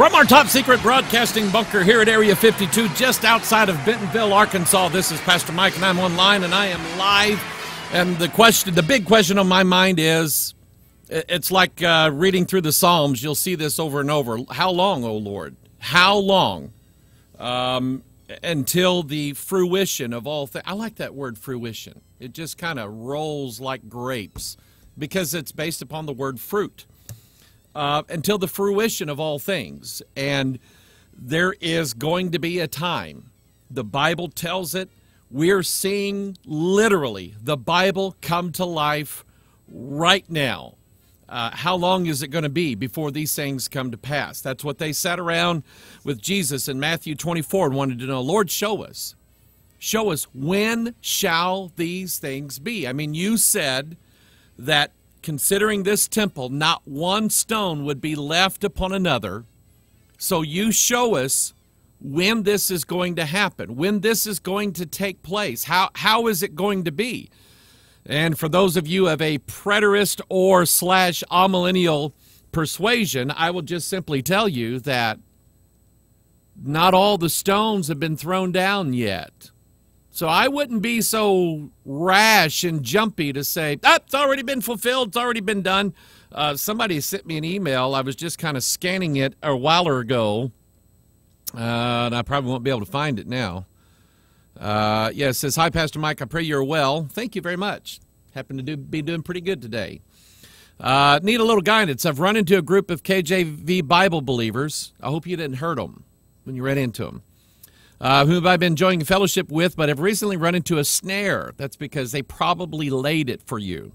From our top secret broadcasting bunker here at Area 52, just outside of Bentonville, Arkansas, this is Pastor Mike, and I'm online, and I am live. And the big question on my mind is, it's like reading through the Psalms. You'll see this over and over. How long, O Lord? How long? Until the fruition of all things. I like that word, fruition. It just kind of rolls like grapes because it's based upon the word fruit. Until the fruition of all things. And there is going to be a time, the Bible tells it, we're seeing literally the Bible come to life right now. How long is it going to be before these things come to pass? That's what they sat around with Jesus in Matthew 24 and wanted to know, Lord, show us. Show us, when shall these things be? I mean, you said that considering this temple, not one stone would be left upon another. So you show us when this is going to happen, when this is going to take place. How is it going to be? And for those of you of a preterist or / amillennial persuasion, I will just simply tell you that not all the stones have been thrown down yet. So I wouldn't be so rash and jumpy to say, it's already been fulfilled, it's already been done. Somebody sent me an email. I was just kind of scanning it a while ago, and I probably won't be able to find it now. It says, hi, Pastor Mike, I pray you're well. Thank you very much. Happen to be doing pretty good today. Need a little guidance. I've run into a group of KJV Bible believers. I hope you didn't hurt them when you ran into them. Whom I've been enjoying fellowship with, but have recently run into a snare. That's because they probably laid it for you.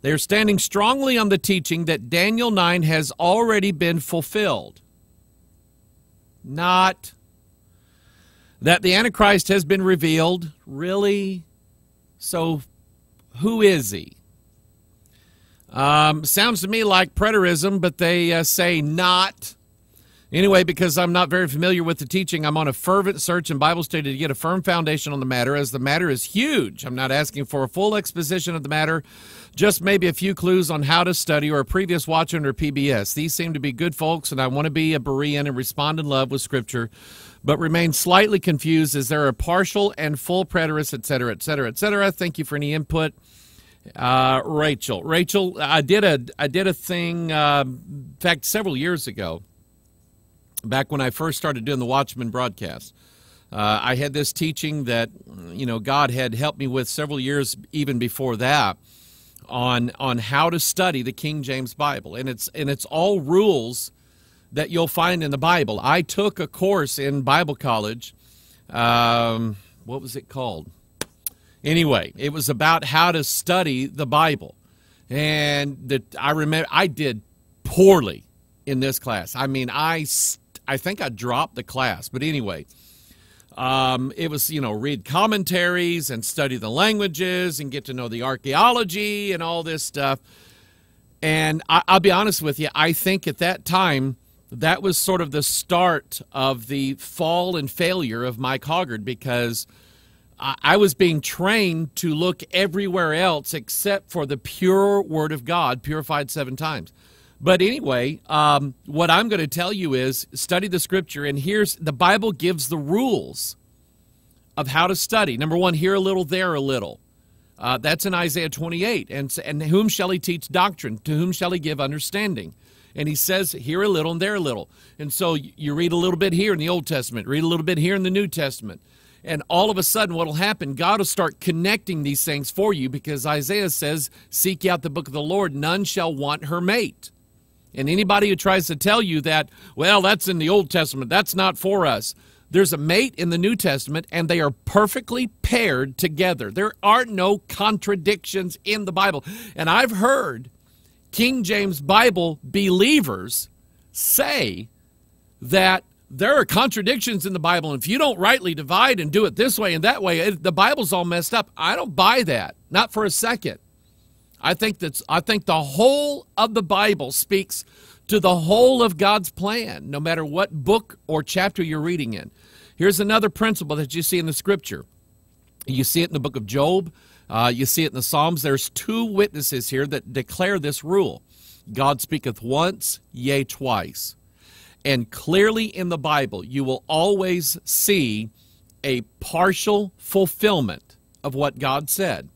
They are standing strongly on the teaching that Daniel 9 has already been fulfilled. Not that the Antichrist has been revealed. Really? So who is he? Sounds to me like preterism, but they say not. Anyway, because I'm not very familiar with the teaching, I'm on a fervent search in Bible study to get a firm foundation on the matter, as the matter is huge. I'm not asking for a full exposition of the matter, just maybe a few clues on how to study or a previous watch under PBS. These seem to be good folks, and I want to be a Berean and respond in love with Scripture, but remain slightly confused as there are partial and full preterists, etc., etc., etc. Thank you for any input. Rachel, I did a thing, in fact, several years ago, back when I first started doing the Watchman broadcast. I had this teaching that, God had helped me with several years even before that on how to study the King James Bible. And it's all rules that you'll find in the Bible. I took a course in Bible college. What was it called? Anyway, it was about how to study the Bible. And I remember I did poorly in this class. I mean, I think I dropped the class. But anyway, it was, read commentaries and study the languages and get to know the archaeology and all this stuff. And I'll be honest with you, I think at that time, that was sort of the start of the fall and failure of Mike Hoggard, because I was being trained to look everywhere else except for the pure Word of God, purified 7 times. But anyway, what I'm going to tell you is study the Scripture, and the Bible gives the rules of how to study. Number 1, here a little, there a little. That's in Isaiah 28. And whom shall he teach doctrine? To whom shall he give understanding? And he says here a little and there a little. And so you read a little bit here in the Old Testament, read a little bit here in the New Testament. And all of a sudden what will happen, God will start connecting these things for you, because Isaiah says, seek ye out the book of the Lord, none shall want her mate. And anybody who tries to tell you that, well, that's in the Old Testament, that's not for us. There's a mate in the New Testament, and they are perfectly paired together. There are no contradictions in the Bible. And I've heard King James Bible believers say that there are contradictions in the Bible, and if you don't rightly divide and do it this way and that way, the Bible's all messed up. I don't buy that, not for a second. I think the whole of the Bible speaks to the whole of God's plan, no matter what book or chapter you're reading in. Here's another principle that you see in the Scripture. You see it in the book of Job. You see it in the Psalms. There's 2 witnesses here that declare this rule. God speaketh once, yea, twice. And clearly in the Bible, you will always see a partial fulfillment of what God said.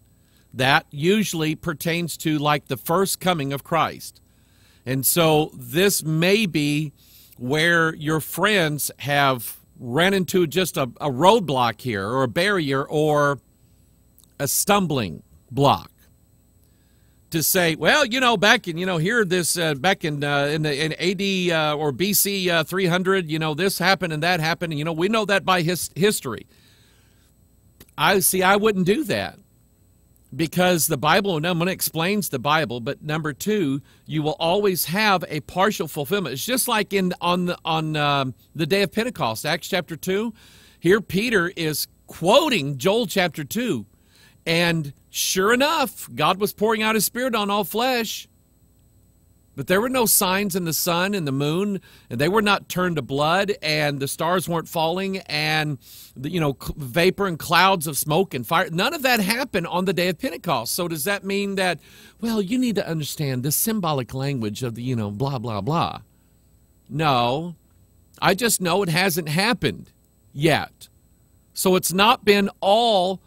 That usually pertains to like the first coming of Christ. And so this may be where your friends have ran into just a roadblock here, or a barrier, or a stumbling block. To say, well, you know, back in, you know, here this back in AD or BC 300, you know, this happened and that happened, and you know, we know that by history. I wouldn't do that, because the Bible, number one, explains the Bible, but number two, you will always have a partial fulfillment. It's just like on the day of Pentecost, Acts chapter 2. Here Peter is quoting Joel chapter 2, and sure enough, God was pouring out his Spirit on all flesh. But there were no signs in the sun and the moon, and they were not turned to blood, and the stars weren't falling, and you know, vapor and clouds of smoke and fire. None of that happened on the day of Pentecost. So does that mean that, well, you need to understand the symbolic language of the, you know, blah, blah, blah? No. I just know it hasn't happened yet. So it's not been all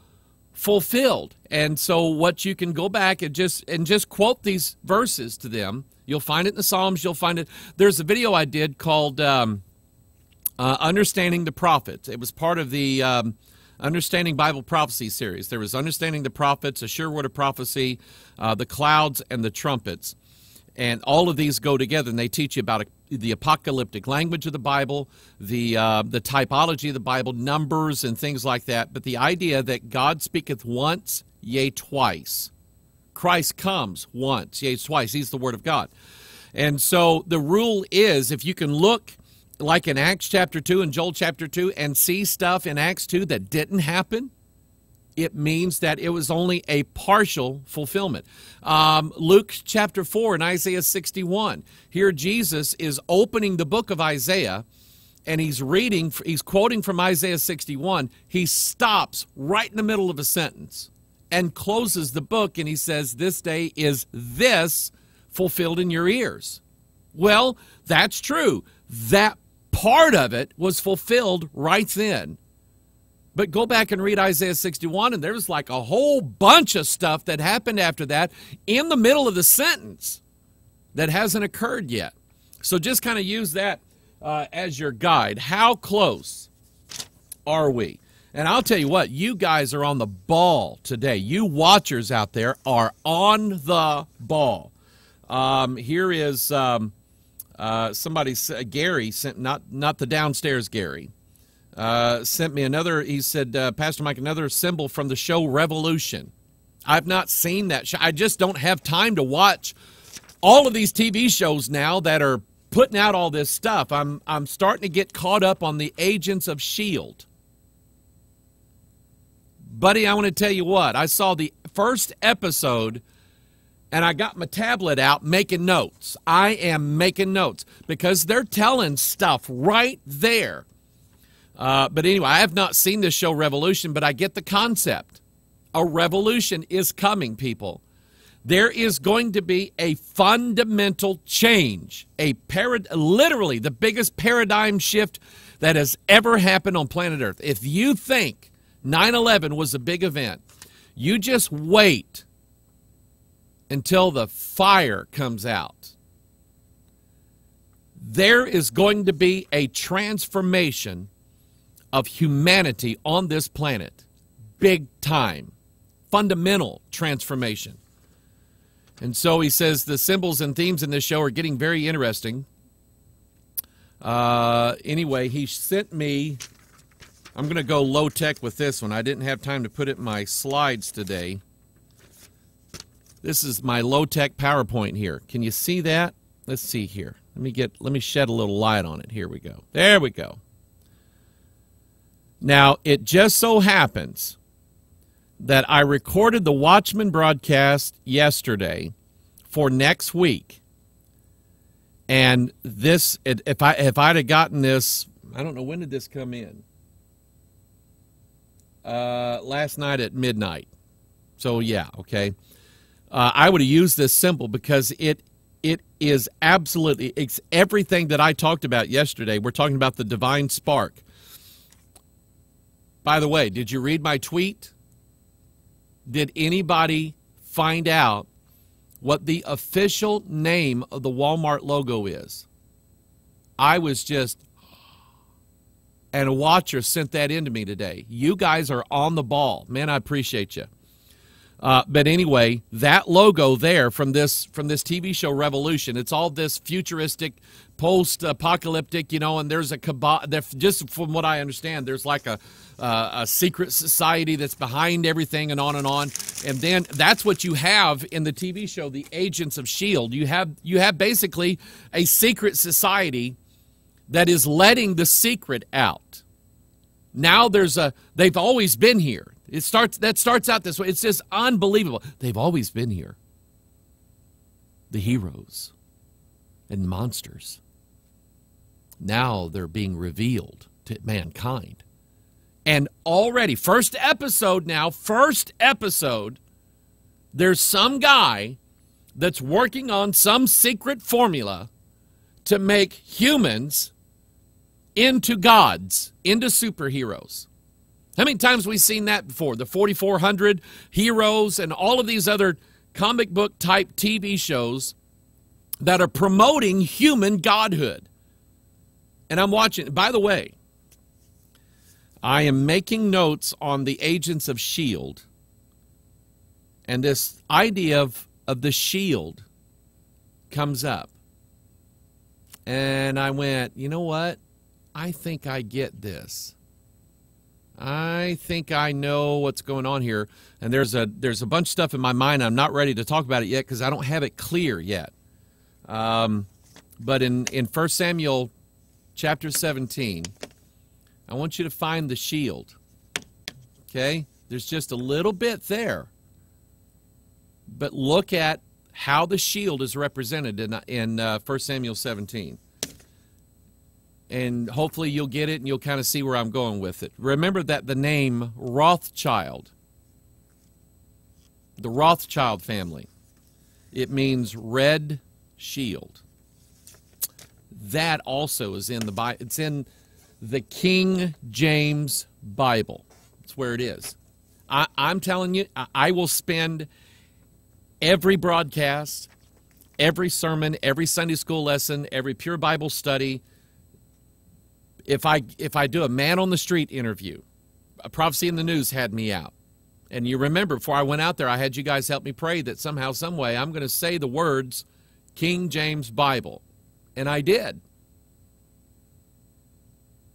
fulfilled. And so what you can go back and just quote these verses to them. You'll find it in the Psalms. You'll find it. There's a video I did called Understanding the Prophets. It was part of the Understanding Bible Prophecy series. There was Understanding the Prophets, A Sure Word of Prophecy, the Clouds, and the Trumpets. And all of these go together, and they teach you about the apocalyptic language of the Bible, the typology of the Bible, numbers, and things like that. But the idea that God speaketh once, yea, twice. Christ comes once, yea, twice. He's the Word of God. And so the rule is, if you can look like in Acts chapter 2 and Joel chapter 2 and see stuff in Acts 2 that didn't happen, it means that it was only a partial fulfillment. Luke chapter 4 and Isaiah 61. Here Jesus is opening the book of Isaiah, and he's quoting from Isaiah 61. He stops right in the middle of a sentence and closes the book, and he says, this day is this fulfilled in your ears. Well, that's true. That part of it was fulfilled right then. But go back and read Isaiah 61, and there's like a whole bunch of stuff that happened after that in the middle of the sentence that hasn't occurred yet. So just kind of use that as your guide. How close are we? And I'll tell you what, you guys are on the ball today. You watchers out there are on the ball. Here is somebody, Gary, sent not the downstairs Gary, sent me another. He said, Pastor Mike, another symbol from the show Revolution. I've not seen that show. I just don't have time to watch all of these TV shows now that are putting out all this stuff. I'm starting to get caught up on the Agents of S.H.I.E.L.D. Buddy, I want to tell you what. I saw the first episode, and I got my tablet out making notes. I am making notes because they're telling stuff right there. But anyway, I have not seen this show Revolution, but I get the concept. A revolution is coming, people. There is going to be a fundamental change, literally the biggest paradigm shift that has ever happened on planet Earth. If you think 9/11 was a big event, you just wait until the fire comes out. There is going to be a transformation of humanity on this planet. Big time. Fundamental transformation. And so he says the symbols and themes in this show are getting very interesting. Anyway, he sent me, I'm going to go low tech with this one. I didn't have time to put it in my slides today. This is my low tech PowerPoint here. Can you see that? Let's see here. Let me shed a little light on it. Here we go. There we go. Now, it just so happens that I recorded the Watchman broadcast yesterday for next week. And this, if I'd have gotten this, I don't know, when did this come in? Last night at midnight. So, yeah, okay. I would have used this symbol because It is absolutely, it's everything that I talked about yesterday. We're talking about the divine spark. By the way, did you read my tweet? Did anybody find out what the official name of the Walmart logo is? I was just, and a watcher sent that in to me today. You guys are on the ball. Man, I appreciate you. But anyway, that logo there from this TV show Revolution, it's all this futuristic, post-apocalyptic, and there's a cabal. Just from what I understand, there's like a secret society that's behind everything, and on and on. And then that's what you have in the TV show, the Agents of S.H.I.E.L.D. You have basically a secret society that is letting the secret out. Now they've always been here. That starts out this way. It's just unbelievable. They've always been here. The heroes and monsters. Now they're being revealed to mankind. And already, first episode, there's some guy that's working on some secret formula to make humans into gods, into superheroes. How many times have we seen that before? The 4,400 heroes and all of these other comic book type TV shows that are promoting human godhood. And I'm watching. By the way, I am making notes on the Agents of S.H.I.E.L.D. And this idea of the shield comes up. And I went, you know what? I think I get this. I think I know what's going on here. And there's a bunch of stuff in my mind. I'm not ready to talk about it yet because I don't have it clear yet. But in 1 Samuel chapter 17, I want you to find the shield. Okay? There's just a little bit there. But look at how the shield is represented in 1 Samuel 17. And hopefully you'll get it and you'll kind of see where I'm going with it. Remember that the name Rothschild, the Rothschild family, it means red shield. That also is in the Bible. It's in the King James Bible. That's where it is. I'm telling you, I will spend every broadcast, every sermon, every Sunday school lesson, every Pure Bible study. If I do a man on the street interview, a Prophecy in the News had me out. And you remember, before I went out there, I had you guys help me pray that somehow, some way, I'm going to say the words King James Bible. And I did.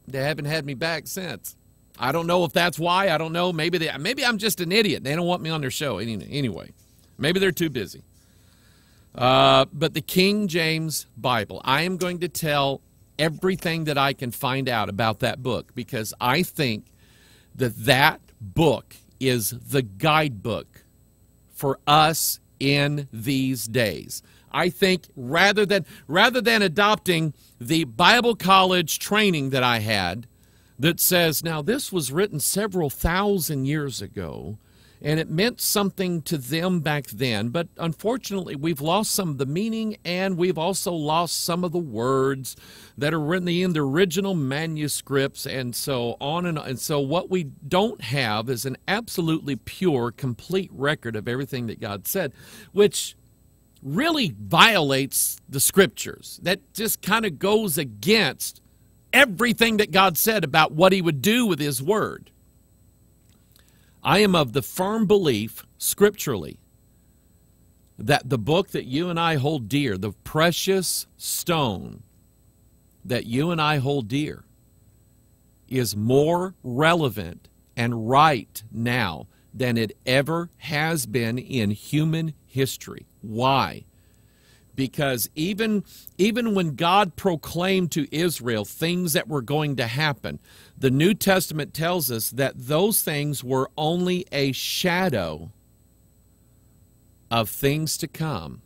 They haven't had me back since. I don't know if that's why. I don't know. Maybe I'm just an idiot. They don't want me on their show anyway. Maybe they're too busy. But the King James Bible, I am going to tell everything that I can find out about that book, because I think that book is the guidebook for us in these days. I think rather than adopting the Bible college training that I had that says, now this was written several thousand years ago, and it meant something to them back then, but unfortunately we've lost some of the meaning, and we've also lost some of the words that are written in the original manuscripts, and so on and on. And so what we don't have is an absolutely pure, complete record of everything that God said, which really violates the Scriptures. That just kind of goes against everything that God said about what He would do with His Word. I am of the firm belief, scripturally, that the book that you and I hold dear, the precious stone that you and I hold dear, is more relevant and right now than it ever has been in human history. Why? Because even when God proclaimed to Israel things that were going to happen, the New Testament tells us that those things were only a shadow of things to come.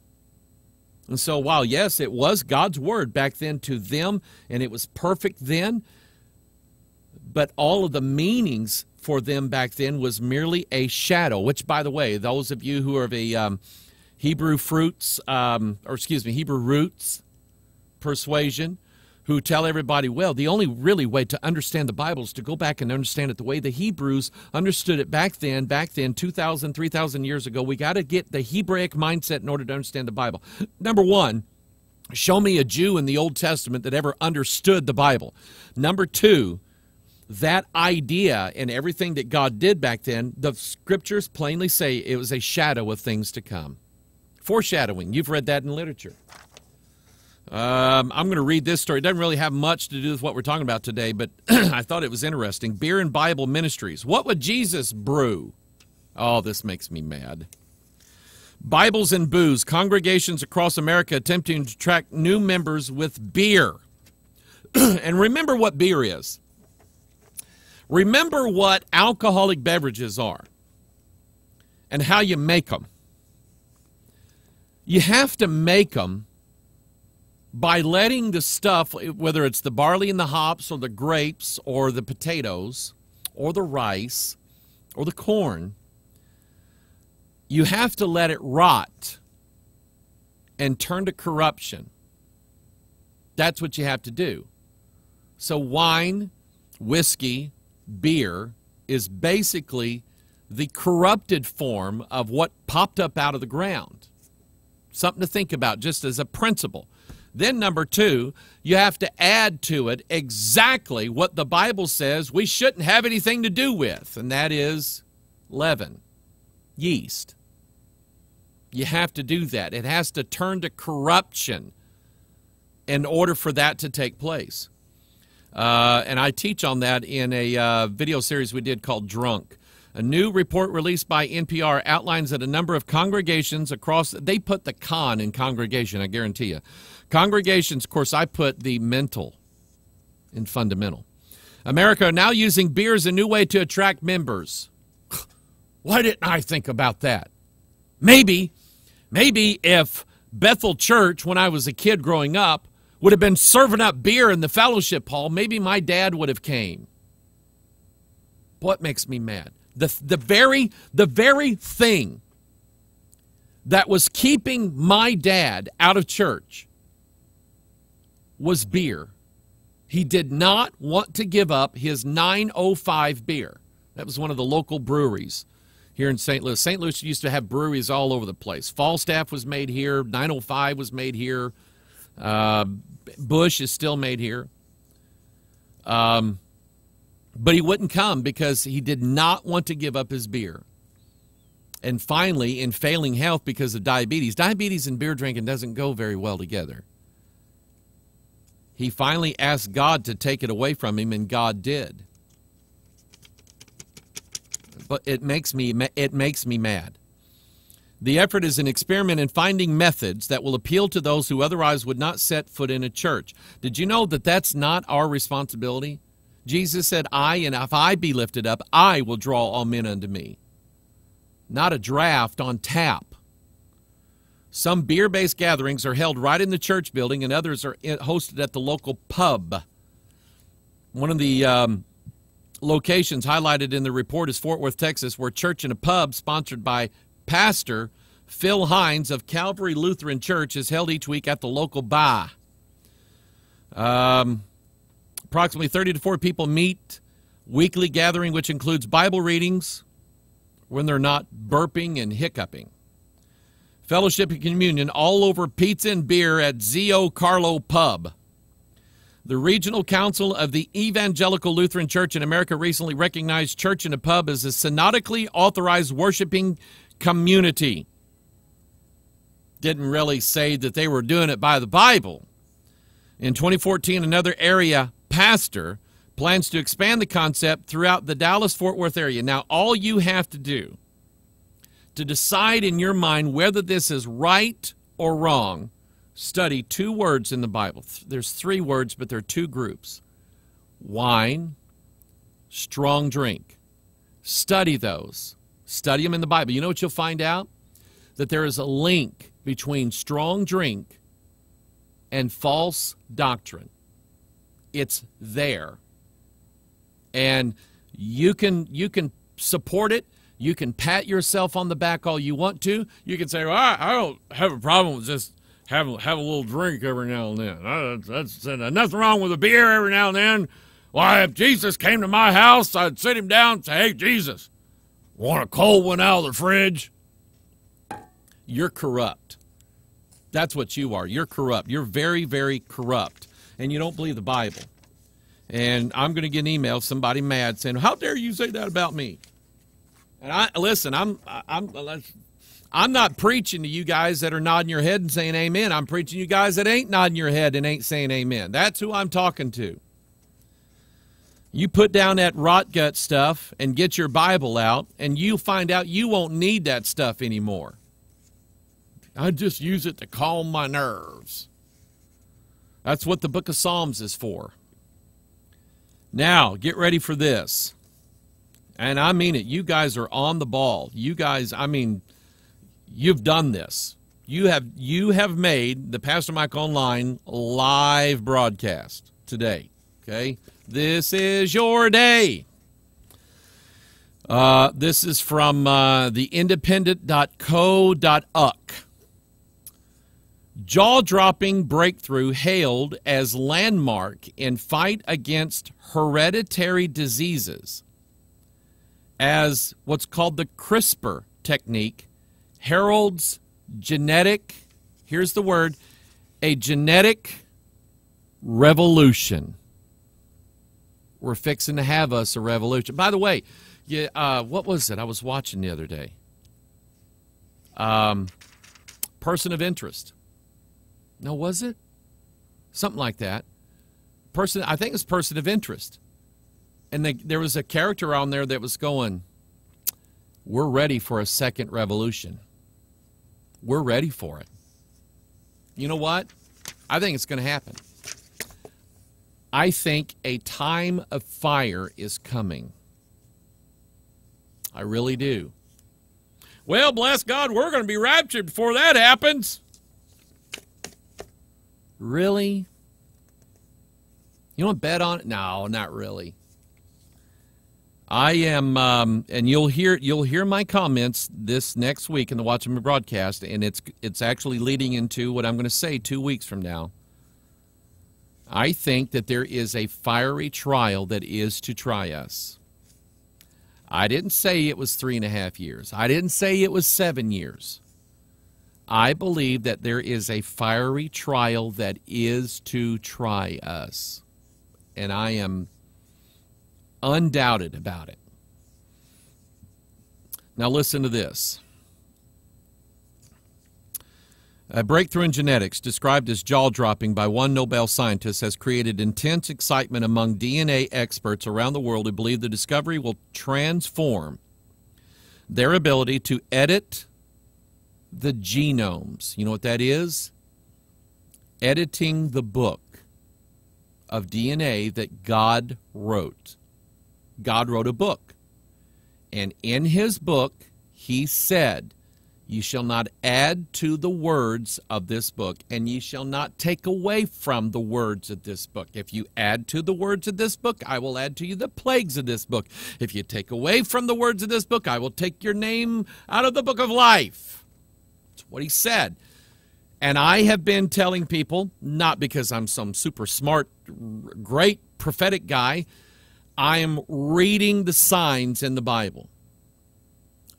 And so while, yes, it was God's word back then to them, and it was perfect then, but all of the meanings for them back then was merely a shadow, which, by the way, those of you who are Hebrew roots persuasion, who tell everybody, well, the only really way to understand the Bible is to go back and understand it the way the Hebrews understood it back then, 2,000, 3,000 years ago. We got to get the Hebraic mindset in order to understand the Bible. Number one, show me a Jew in the Old Testament that ever understood the Bible. Number two, that idea and everything that God did back then, the scriptures plainly say it was a shadow of things to come. Foreshadowing. You've read that in literature. I'm going to read this story. It doesn't really have much to do with what we're talking about today, but I thought it was interesting. Beer and Bible Ministries. What would Jesus brew? Oh, this makes me mad. Bibles and booze. Congregations across America attempting to attract new members with beer. And remember what beer is. Remember what alcoholic beverages are and how you make them. You have to make them by letting the stuff, whether it's the barley and the hops or the grapes or the potatoes or the rice or the corn, you have to let it rot and turn to corruption. That's what you have to do. So wine, whiskey, beer is basically the corrupted form of what popped up out of the ground. Something to think about just as a principle. Then number two, you have to add to it exactly what the Bible says we shouldn't have anything to do with, and that is leaven, yeast. You have to do that. It has to turn to corruption in order for that to take place. And I teach on that in a video series we did called Drunk. A new report released by NPR outlines that a number of congregations across, they put the con in congregation, I guarantee you. Congregations, of course, I put the mental in fundamental. America are now using beer as a new way to attract members. Why didn't I think about that? Maybe if Bethel Church, when I was a kid growing up, would have been serving up beer in the fellowship hall, maybe my dad would have came. What makes me mad? The very thing that was keeping my dad out of church was beer. He did not want to give up his 905 beer. That was one of the local breweries here in St. Louis. St. Louis used to have breweries all over the place. Falstaff was made here. 905 was made here. Busch is still made here. But he wouldn't come because he did not want to give up his beer. And finally, in failing health because of diabetes and beer drinking doesn't go very well together. He finally asked God to take it away from him, and God did. But it makes me mad. The effort is an experiment in finding methods that will appeal to those who otherwise would not set foot in a church. Did you know that that's not our responsibility? Jesus said, and if I be lifted up, I will draw all men unto me. Not a draft on tap. Some beer-based gatherings are held right in the church building, and others are hosted at the local pub. One of the locations highlighted in the report is Fort Worth, Texas, where church and a pub sponsored by Pastor Phil Hines of Calvary Lutheran Church is held each week at the local bar. Approximately 30 to 40 people meet. Weekly gathering, which includes Bible readings when they're not burping and hiccuping. Fellowship and communion all over pizza and beer at Zio Carlo Pub. The Regional Council of the Evangelical Lutheran Church in America recently recognized church in a pub as a synodically authorized worshiping community. Didn't really say that they were doing it by the Bible. In 2014, another area pastor plans to expand the concept throughout the Dallas-Fort Worth area. Now, all you have to do to decide in your mind whether this is right or wrong, study two words in the Bible. There's three words, but there are two groups. Wine, strong drink. Study those. Study them in the Bible. You know what you'll find out? That there is a link between strong drink and false doctrine. It's there. And you can support it. You can pat yourself on the back all you want to. You can say, well, I don't have a problem with just have a little drink every now and then. That's nothing wrong with a beer every now and then. Why, if Jesus came to my house, I'd sit him down and say, hey, Jesus, want a cold one out of the fridge? You're corrupt. That's what you are. You're corrupt. You're very, very corrupt. And you don't believe the Bible. And I'm going to get an email, somebody mad, saying, how dare you say that about me? And listen, I'm not preaching to you guys that are nodding your head and saying amen. I'm preaching to you guys that ain't nodding your head and ain't saying amen. That's who I'm talking to. You put down that rot gut stuff and get your Bible out, and you find out you won't need that stuff anymore. I just use it to calm my nerves. That's what the book of Psalms is for. Now, get ready for this. And I mean it. You guys are on the ball. You guys, I mean, you've done this. You have made the Pastor Mike Online live broadcast today. Okay? This is your day. This is from theindependent.co.uk. Jaw-dropping breakthrough hailed as landmark in fight against hereditary diseases, as what's called the CRISPR technique heralds genetic, here's the word, a genetic revolution. We're fixing to have us a revolution. By the way, what was it I was watching the other day? Person of interest. No, was it? Something like that. I think it's person of interest. And there was a character on there that was going, we're ready for a second revolution. We're ready for it. You know what? I think it's going to happen. I think a time of fire is coming. I really do. Well, bless God, we're going to be raptured before that happens. Really? You want to bet on it? No, not really. I am, and you'll hear my comments this next week in the Watch Me broadcast, and it's actually leading into what I'm going to say 2 weeks from now. I think that there is a fiery trial that is to try us. I didn't say it was 3.5 years. I didn't say it was 7 years. I believe that there is a fiery trial that is to try us. And I am undoubted about it. Now listen to this. A breakthrough in genetics, described as jaw-dropping by one Nobel scientist, has created intense excitement among DNA experts around the world who believe the discovery will transform their ability to edit the genomes. You know what that is? Editing the book of DNA that God wrote. God wrote a book. And in his book, he said, ye shall not add to the words of this book, and ye shall not take away from the words of this book. If you add to the words of this book, I will add to you the plagues of this book. If you take away from the words of this book, I will take your name out of the book of life. That's what he said. And I have been telling people, not because I'm some super smart, great prophetic guy, I am reading the signs in the Bible.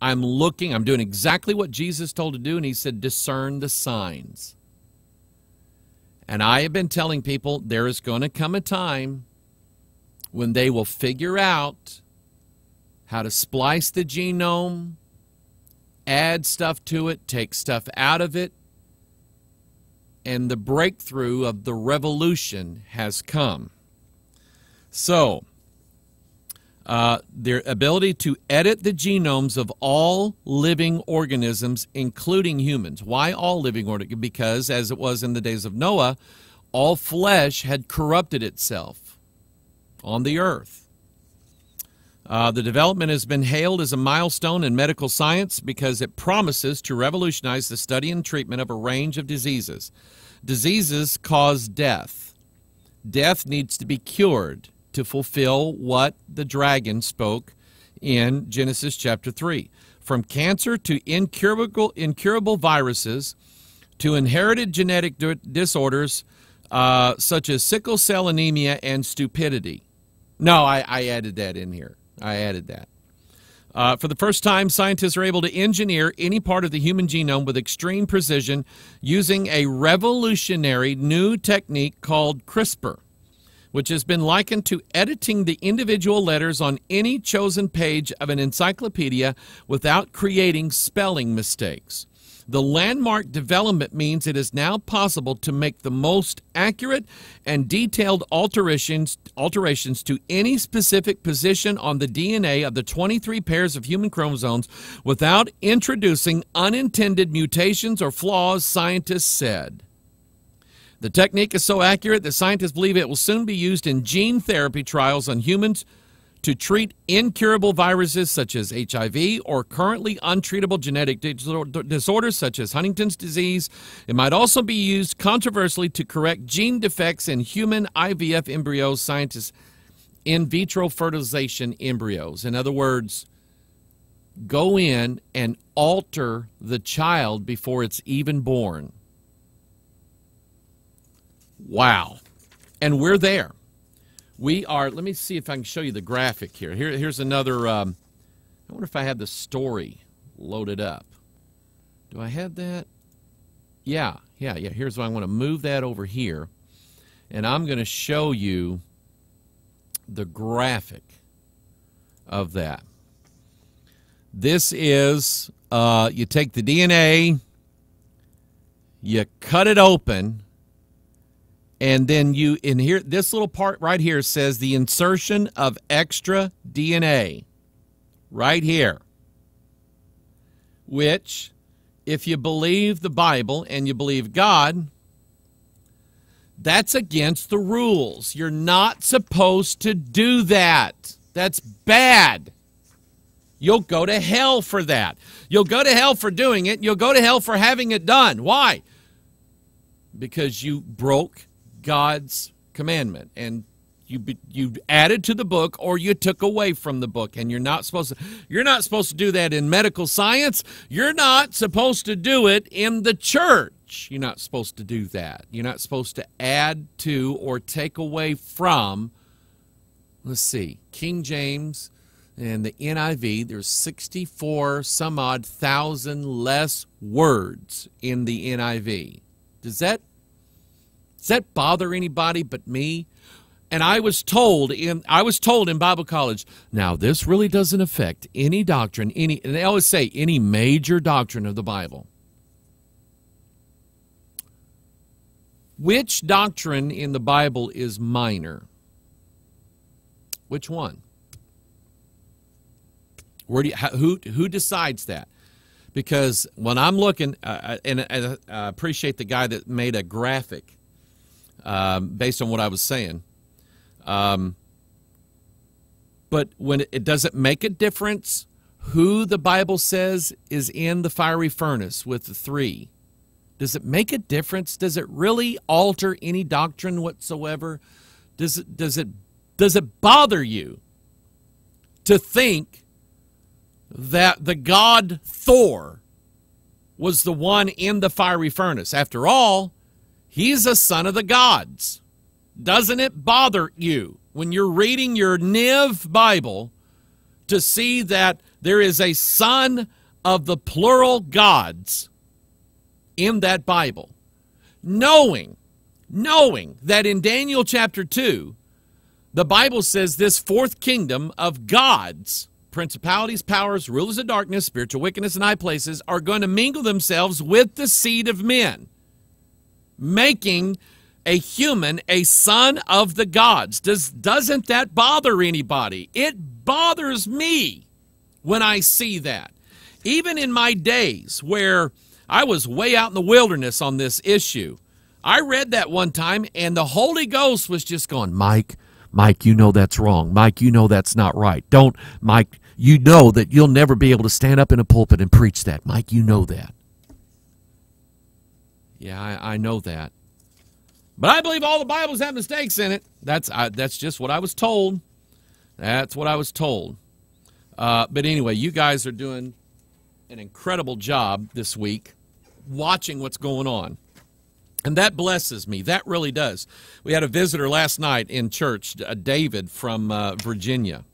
I'm looking, I'm doing exactly what Jesus told to do, and he said, discern the signs. And I have been telling people there is going to come a time when they will figure out how to splice the genome, add stuff to it, take stuff out of it, and the breakthrough of the revolution has come. So, their ability to edit the genomes of all living organisms, including humans. Why all living organisms? Because, as it was in the days of Noah, all flesh had corrupted itself on the earth. The development has been hailed as a milestone in medical science because it promises to revolutionize the study and treatment of a range of diseases. Diseases cause death. Death needs to be cured to fulfill what the dragon spoke in Genesis chapter 3. From cancer to incurable viruses to inherited genetic disorders such as sickle cell anemia and stupidity. No, I added that in here. I added that. For the first time, scientists are able to engineer any part of the human genome with extreme precision using a revolutionary new technique called CRISPR, which has been likened to editing the individual letters on any chosen page of an encyclopedia without creating spelling mistakes. The landmark development means it is now possible to make the most accurate and detailed alterations to any specific position on the DNA of the 23 pairs of human chromosomes without introducing unintended mutations or flaws, scientists said. The technique is so accurate that scientists believe it will soon be used in gene therapy trials on humans to treat incurable viruses such as HIV or currently untreatable genetic disorders such as Huntington's disease. It might also be used controversially to correct gene defects in human IVF embryos, scientists in vitro fertilization embryos. In other words, go in and alter the child before it's even born. Wow. And we're there. We are, let me see if I can show you the graphic here. Here's another, I wonder if I have the story loaded up. Do I have that? Yeah. Here's what I'm going to move that over here. And I'm going to show you the graphic of that. This is, you take the DNA, you cut it open, and then in here, this little part right here says the insertion of extra DNA. Right here. Which, if you believe the Bible and you believe God, that's against the rules. You're not supposed to do that. That's bad. You'll go to hell for that. You'll go to hell for doing it. You'll go to hell for having it done. Why? Because you broke God's commandment, and you added to the book or you took away from the book, and you're not supposed to do that in medical science. You're not supposed to do it in the church. You're not supposed to do that. You're not supposed to add to or take away from, let's see, King James and the NIV, there's 64 some odd thousand less words in the NIV. Does that bother anybody but me? And I was told in Bible college, now this really doesn't affect any doctrine, and they always say any major doctrine of the Bible. Which doctrine in the Bible is minor? Which one? Who decides that? Because when I'm looking, and I appreciate the guy that made a graphic based on what I was saying. But when it doesn't make a difference who the Bible says is in the fiery furnace with the three. Does it make a difference? Does it really alter any doctrine whatsoever? Does it bother you to think that the god Thor was the one in the fiery furnace? After all, he's a son of the gods. Doesn't it bother you when you're reading your Niv Bible to see that there is a son of the plural gods in that Bible? Knowing that in Daniel chapter 2, the Bible says this fourth kingdom of gods, principalities, powers, rulers of darkness, spiritual wickedness in high places, are going to mingle themselves with the seed of men, making a human a son of the gods. Doesn't that bother anybody? It bothers me when I see that. Even in my days where I was way out in the wilderness on this issue, I read that one time and the Holy Ghost was just going, Mike, you know that's wrong. Mike, you know that's not right. Mike, you know that you'll never be able to stand up in a pulpit and preach that. Mike, you know that. Yeah, I know that. But I believe all the Bibles have mistakes in it. That's just what I was told. That's what I was told. But anyway, you guys are doing an incredible job this week watching what's going on. And that blesses me. That really does. We had a visitor last night in church, David from Virginia.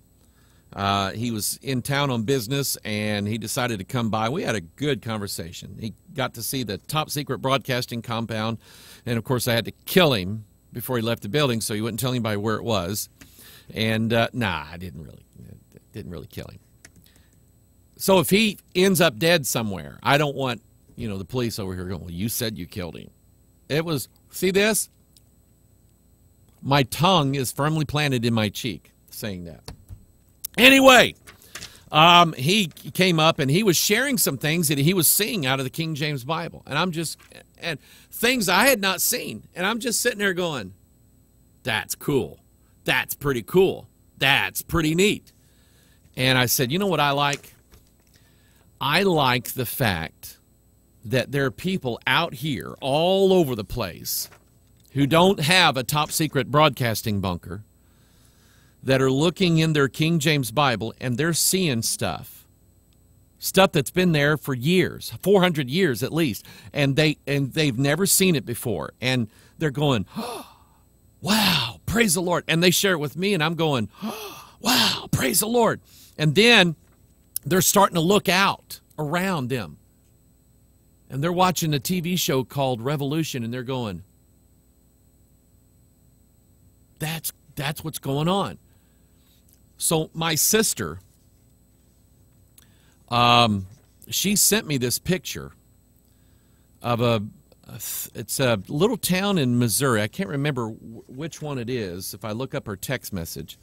He was in town on business, and he decided to come by. We had a good conversation. He got to see the top secret broadcasting compound, and, of course, I had to kill him before he left the building so he wouldn't tell anybody where it was. And, I didn't really kill him. So if he ends up dead somewhere, I don't want, the police over here going, well, you said you killed him. It was, see this? My tongue is firmly planted in my cheek saying that. Anyway, he came up and he was sharing some things that he was seeing out of the King James Bible. And things I had not seen. And I'm just sitting there going, that's cool. That's pretty cool. That's pretty neat. And I said, you know what I like? I like the fact that there are people out here all over the place who don't have a top secret broadcasting bunker that are looking in their King James Bible and they're seeing stuff that's been there for years, 400 years at least, and they've never seen it before, and they're going, oh, wow, praise the Lord, and they share it with me, and I'm going, oh, wow, praise the Lord, and then they're starting to look out around them. And they're watching a TV show called Revolution, and they're going, that's what's going on. So my sister, she sent me this picture of it's a little town in Missouri. I can't remember which one it is if I look up her text message.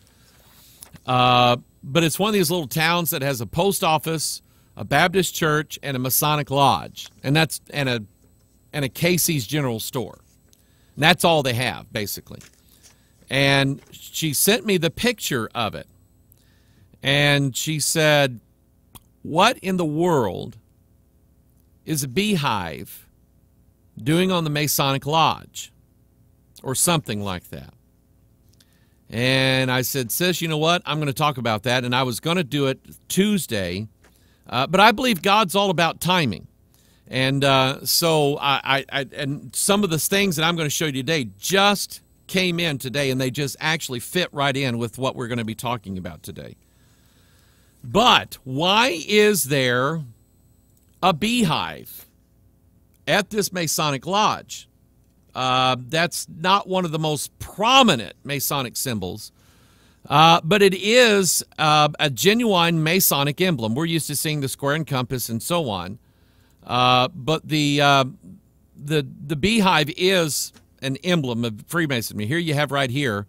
But it's one of these little towns that has a post office, a Baptist church, and a Masonic lodge, and a Casey's General Store. And that's all they have, basically. And she sent me the picture of it, and she said, what in the world is a beehive doing on the Masonic lodge, or something like that? And I said, sis, you know what? I'm going to talk about that, and I was going to do it Tuesday. But I believe God's all about timing. And so and some of the things that I'm going to show you today just came in today, and they just actually fit right in with what we're going to be talking about today. But why is there a beehive at this Masonic lodge? That's not one of the most prominent Masonic symbols. But it is a genuine Masonic emblem. We're used to seeing the square and compass and so on. But the beehive is an emblem of Freemasonry. Here you have right here,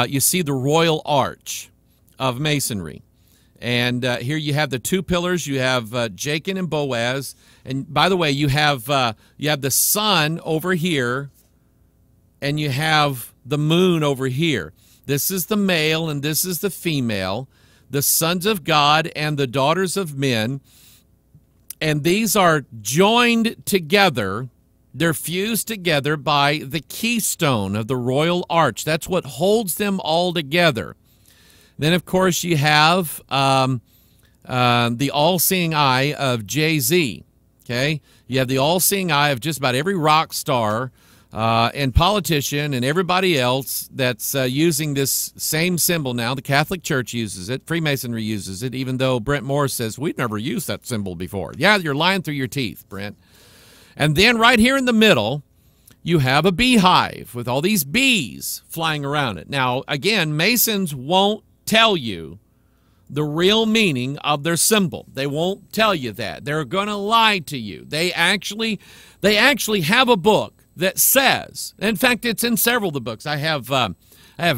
you see the royal arch of Masonry. And here you have the two pillars. You have Jachin and Boaz. And by the way, you have the sun over here, and you have the moon over here. This is the male and this is the female, the sons of God and the daughters of men. And these are joined together. They're fused together by the keystone of the royal arch. That's what holds them all together. Then, of course, you have the all-seeing eye of Jay-Z. Okay? You have the all-seeing eye of just about every rock star and politician and everybody else that's using this same symbol now. The Catholic Church uses it. Freemasonry uses it, even though Brent Morris says, we've never used that symbol before. Yeah, you're lying through your teeth, Brent. And then right here in the middle, you have a beehive with all these bees flying around it. Now, again, Masons won't tell you the real meaning of their symbol. They won't tell you that. They're going to lie to you. They actually have a book that says, in fact, it's in several of the books. I have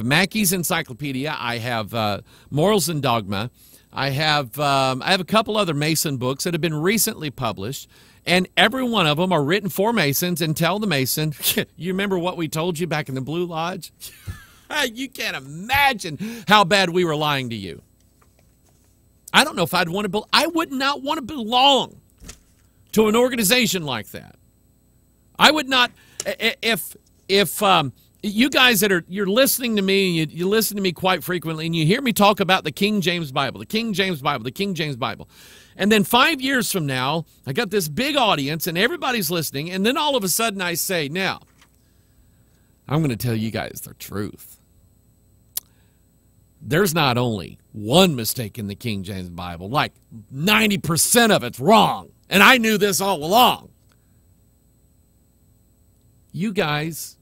Mackey's Encyclopedia. I have Morals and Dogma. I have a couple other Mason books that have been recently published, and every one of them are written for Masons and tell the Mason, you remember what we told you back in the Blue Lodge? You can't imagine how bad we were lying to you. I don't know if I would not want to belong to an organization like that. I would not, if You guys you're listening to me, you listen to me quite frequently, and you hear me talk about the King James Bible, the King James Bible, the King James Bible. And then 5 years from now, I got this big audience, and everybody's listening, and then all of a sudden I say, now, I'm going to tell you guys the truth. There's not only one mistake in the King James Bible, like 90% of it's wrong, and I knew this all along. You guys,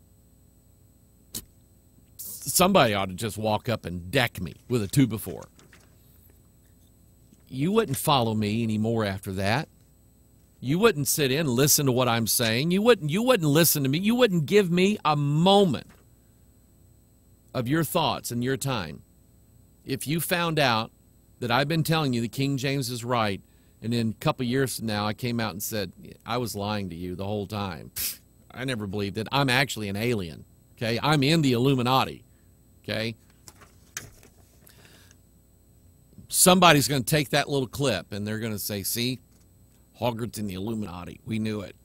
somebody ought to just walk up and deck me with a 2x4. You wouldn't follow me anymore after that. You wouldn't sit in and listen to what I'm saying. You wouldn't listen to me. You wouldn't give me a moment of your thoughts and your time if you found out that I've been telling you the King James is right, and then a couple years from now I came out and said, I was lying to you the whole time. I never believed it. I'm actually an alien. Okay? I'm in the Illuminati. Okay? Somebody's going to take that little clip and they're going to say, see, Hoggart's in the Illuminati. We knew it.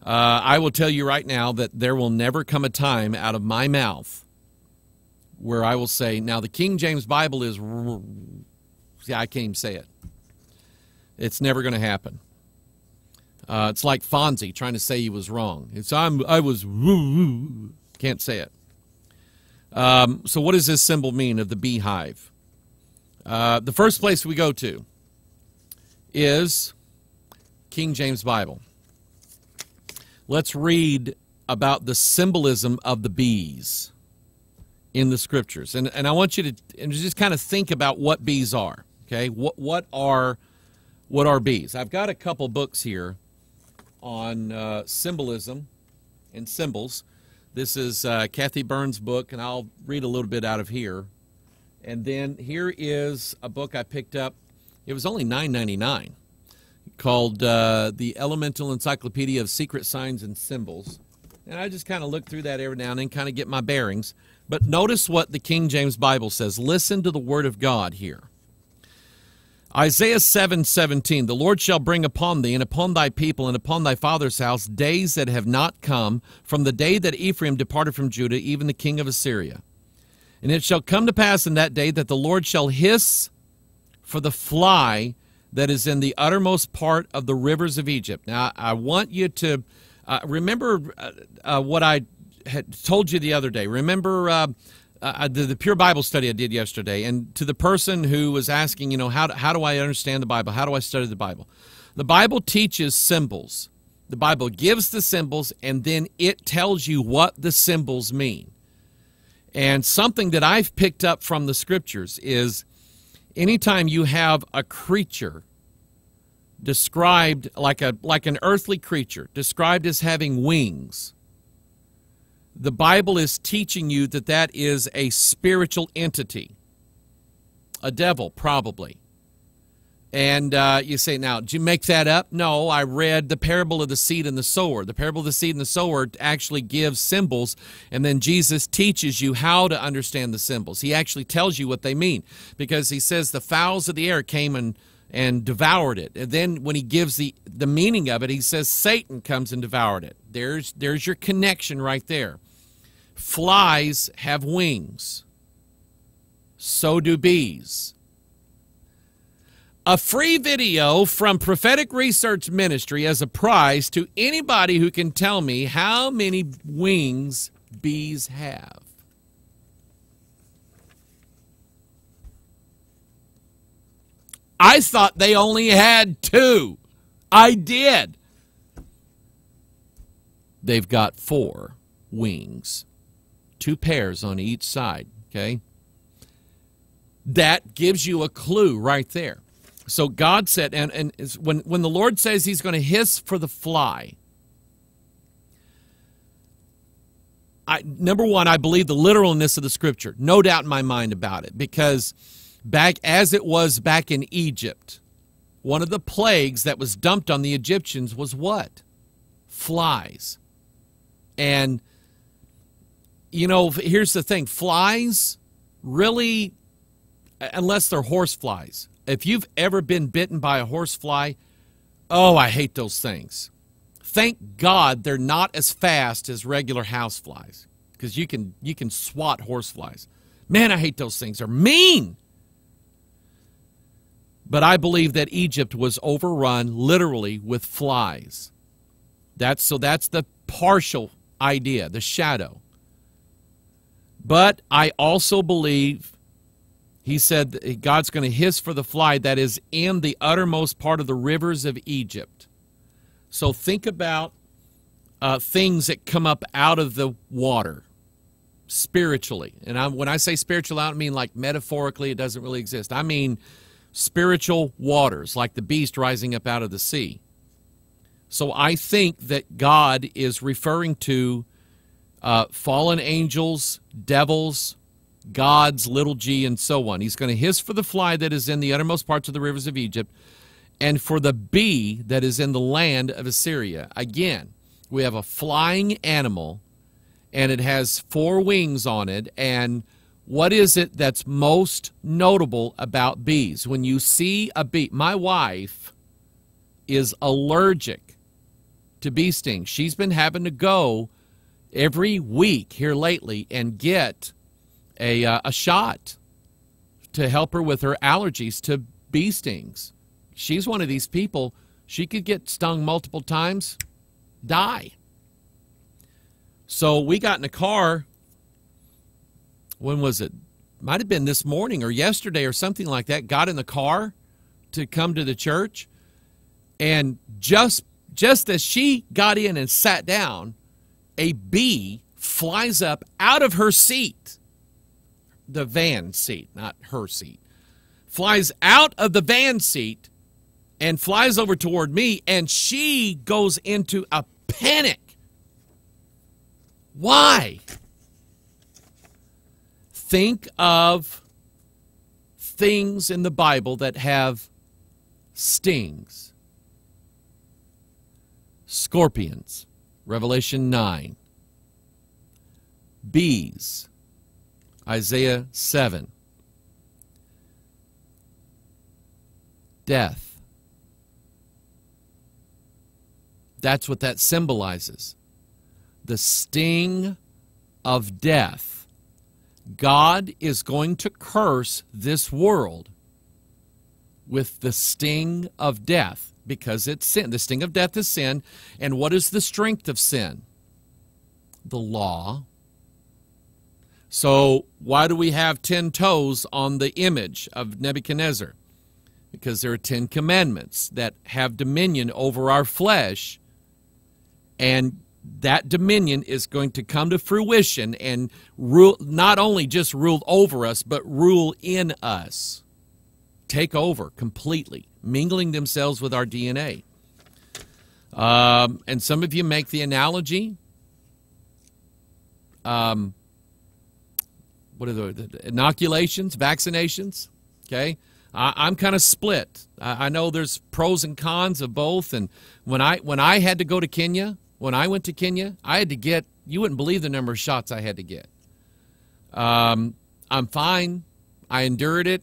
I will tell you right now that there will never come a time out of my mouth where I will say, now the King James Bible is, see, I can't even say it. It's never going to happen. It's like Fonzie trying to say he was wrong. I was, can't say it. So what does this symbol mean of the beehive? The first place we go to is King James Bible. Let's read about the symbolism of the bees in the scriptures. And I want you to just kind of think about what bees are. Okay? What are bees? I've got a couple books here on symbolism and symbols. This is Kathy Burns' book, and I'll read a little bit out of here. And then here is a book I picked up. It was only $9.99, called The Elemental Encyclopedia of Secret Signs and Symbols. And I just kind of look through that every now and then, kind of get my bearings. But notice what the King James Bible says. Listen to the word of God here. Isaiah 7:17, the Lord shall bring upon thee and upon thy people and upon thy father's house days that have not come, from the day that Ephraim departed from Judah, even the king of Assyria. And it shall come to pass in that day that the Lord shall hiss for the fly that is in the uttermost part of the rivers of Egypt. Now, I want you to remember what I had told you the other day. Remember the Pure Bible study I did yesterday. And to the person who was asking, how do I understand the Bible? How do I study the Bible? The Bible teaches symbols. The Bible gives the symbols, and then it tells you what the symbols mean. And something that I've picked up from the scriptures is anytime you have a creature described like an earthly creature, described as having wings, the Bible is teaching you that that is a spiritual entity, a devil probably. And you say, now, did you make that up? No, I read the parable of the seed and the sower. The parable of the seed and the sower actually gives symbols, and then Jesus teaches you how to understand the symbols. He actually tells you what they mean, because he says the fowls of the air came and devoured it. And then when he gives the meaning of it, he says Satan comes and devoured it. There's your connection right there. Flies have wings. So do bees. A free video from Prophetic Research Ministry as a prize to anybody who can tell me how many wings bees have. I thought they only had 2. I did. They've got 4 wings, 2 pairs on each side, okay? That gives you a clue right there. So God said, and when the Lord says he's going to hiss for the fly, number one, I believe the literalness of the scripture. No doubt in my mind about it, because back as it was back in Egypt, one of the plagues that was dumped on the Egyptians was what? Flies. And, here's the thing. Flies really, unless they're horse flies, if you've ever been bitten by a horse fly, oh, I hate those things. Thank God they're not as fast as regular houseflies, because you can swat horseflies. Man, I hate those things. They're mean. But I believe that Egypt was overrun literally with flies. That's the partial idea, the shadow. But I also believe, he said, that God's going to hiss for the fly that is in the uttermost part of the rivers of Egypt. So think about things that come up out of the water spiritually. And when I say spiritual, I don't mean like metaphorically, it doesn't really exist. I mean spiritual waters, like the beast rising up out of the sea. So I think that God is referring to fallen angels, devils, gods, little g, and so on. He's going to hiss for the fly that is in the uttermost parts of the rivers of Egypt, and for the bee that is in the land of Assyria. Again, we have a flying animal, and it has 4 wings on it. And what is it that's most notable about bees? When you see a bee, my wife is allergic to bee stings. She's been having to go every week here lately and get a shot to help her with her allergies to bee stings. She's one of these people, she could get stung multiple times, die. So we got in a car, when was it? Might have been this morning or yesterday or something like that, got in the car to come to the church, and just as she got in and sat down, a bee flies up out of her seat, the van seat, not her seat, flies out of the van seat and flies over toward me, and she goes into a panic. Why? Think of things in the Bible that have stings. Scorpions, Revelation 9. Bees, Isaiah 7. Death. That's what that symbolizes. The sting of death. God is going to curse this world with the sting of death because it's sin. The sting of death is sin. And what is the strength of sin? The law. So why do we have 10 toes on the image of Nebuchadnezzar? Because there are 10 commandments that have dominion over our flesh, and that dominion is going to come to fruition and rule, not only just rule over us, but rule in us. Take over completely, mingling themselves with our DNA. And some of you make the analogy. What are the inoculations, vaccinations? Okay. I'm kind of split. I know there's pros and cons of both. And when I had to go to Kenya, when I went to Kenya, I had to get, you wouldn't believe the number of shots I had to get. I'm fine. I endured it.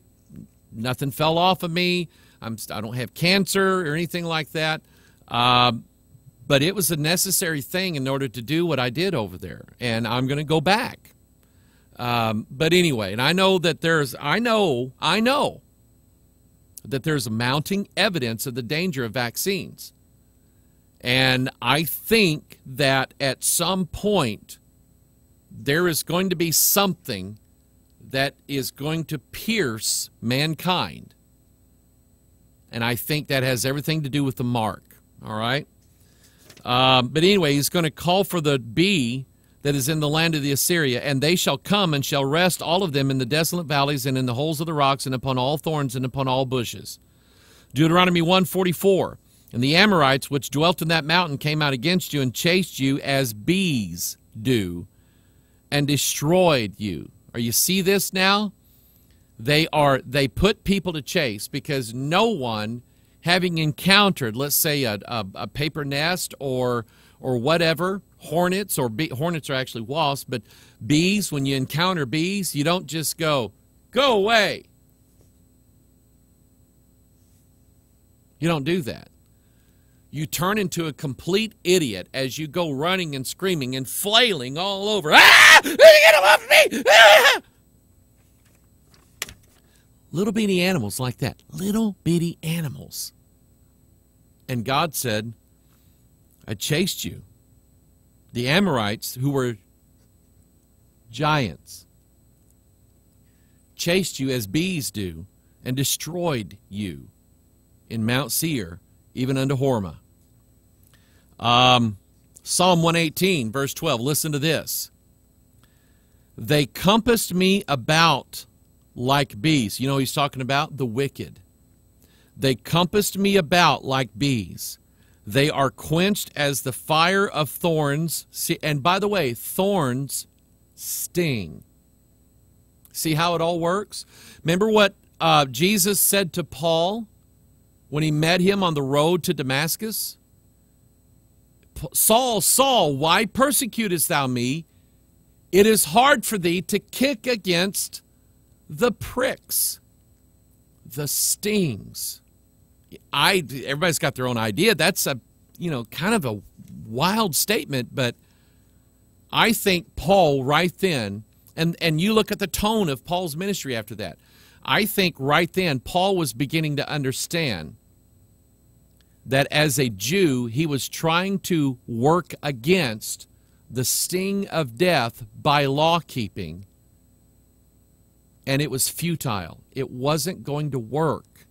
Nothing fell off of me. I don't have cancer or anything like that. But it was a necessary thing in order to do what I did over there. And I'm going to go back. But anyway, and I know that I know that there's mounting evidence of the danger of vaccines. And I think that at some point there is going to be something that is going to pierce mankind. And I think that has everything to do with the mark, all right? But anyway, he's going to call for the bee that is in the land of the Assyria, and they shall come and shall rest all of them in the desolate valleys and in the holes of the rocks and upon all thorns and upon all bushes. Deuteronomy 1:44. And the Amorites which dwelt in that mountain came out against you and chased you as bees do and destroyed you. Or you see this now? They put people to chase because no one having encountered, let's say, a paper nest or whatever, hornets, or hornets are actually wasps, but bees, when you encounter bees, you don't just go away. You don't do that. you turn into a complete idiot as you go running and screaming and flailing all over. Ah! Get him off me! Ah! Little bitty animals like that. Little bitty animals. And God said, I chased you. The Amorites, who were giants, chased you as bees do and destroyed you in Mount Seir, even unto Hormah. Psalm 118, verse 12. Listen to this. They compassed me about like bees. You know, he's talking about the wicked. They compassed me about like bees. They are quenched as the fire of thorns. See, and by the way, thorns sting. See how it all works? Remember what Jesus said to Paul when he met him on the road to Damascus? Saul, Saul, why persecutest thou me? It is hard for thee to kick against the pricks, the stings. Everybody's got their own idea. That's a, kind of a wild statement, but I think Paul right then, and you look at the tone of Paul's ministry after that, I think right then Paul was beginning to understand that as a Jew, he was trying to work against the sting of death by law-keeping, and it was futile. It wasn't going to work.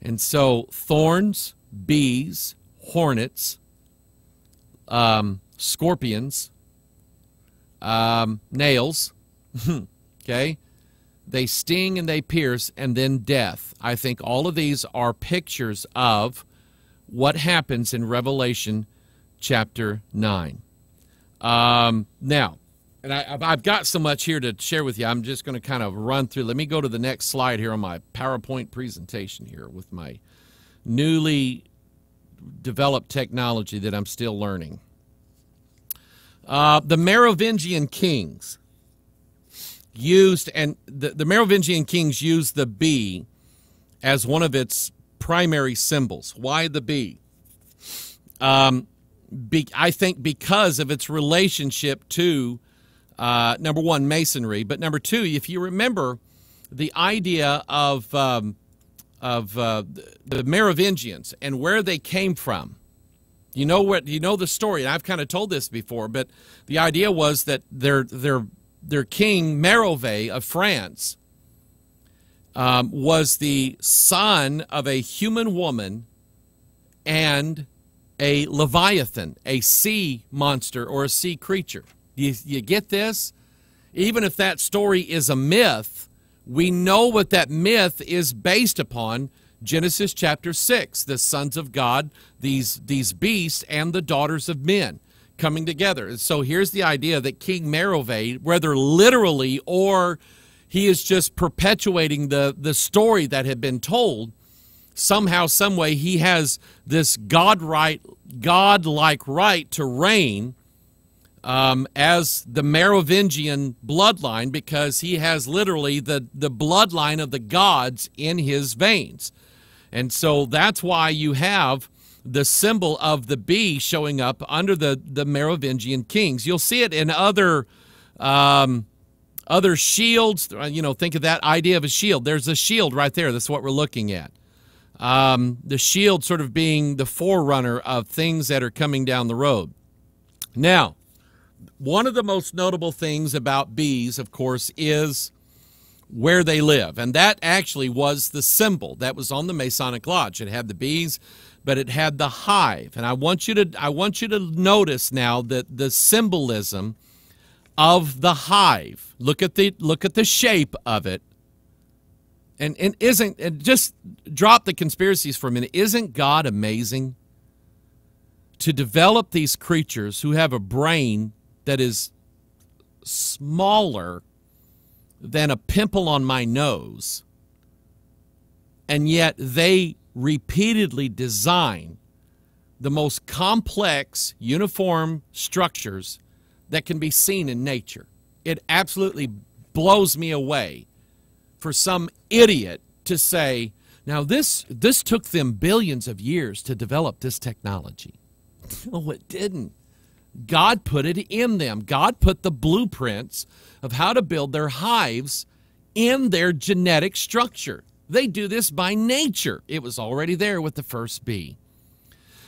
And so thorns, bees, hornets, scorpions, nails, okay, they sting and they pierce, and then death. I think all of these are pictures of what happens in Revelation chapter 9. Now, and I've got so much here to share with you. I'm just going to kind of run through. Let me go to the next slide here on my PowerPoint presentation here with my newly developed technology that I'm still learning. The Merovingian kings used, and the Merovingian kings used the bee as one of its primary symbols. Why the bee? I think because of its relationship to number one, masonry, but number two, if you remember the idea of the Merovingians and where they came from. You know the story, and I've kind of told this before, but the idea was that their king Merove of France was the son of a human woman and a leviathan, a sea monster or a sea creature. You get this? Even if that story is a myth, we know what that myth is based upon. Genesis chapter 6, the sons of God, these beasts and the daughters of men coming together. And so here's the idea that King Merove, whether literally or he is just perpetuating the story that had been told, somehow, some way, he has this godlike right to reign as the Merovingian bloodline, because he has literally the bloodline of the gods in his veins. And so that's why you have the symbol of the bee showing up under the Merovingian kings. You'll see it in other shields. Think of that idea of a shield. There's a shield right there. That's what we're looking at. The shield sort of being the forerunner of things that are coming down the road. Now, one of the most notable things about bees, of course, is where they live. And that actually was the symbol that was on the Masonic Lodge. It had the bees, but it had the hive. And I want you to notice now that the symbolism of the hive. Look at the shape of it. And just drop the conspiracies for a minute. Isn't God amazing to develop these creatures who have a brain that is smaller than a pimple on my nose, and yet they repeatedly design the most complex, uniform structures that can be seen in nature? It absolutely blows me away for some idiot to say Now, this took them billions of years to develop this technology. No, it didn't. God put it in them. God put the blueprints of how to build their hives in their genetic structure. They do this by nature. It was already there with the first bee.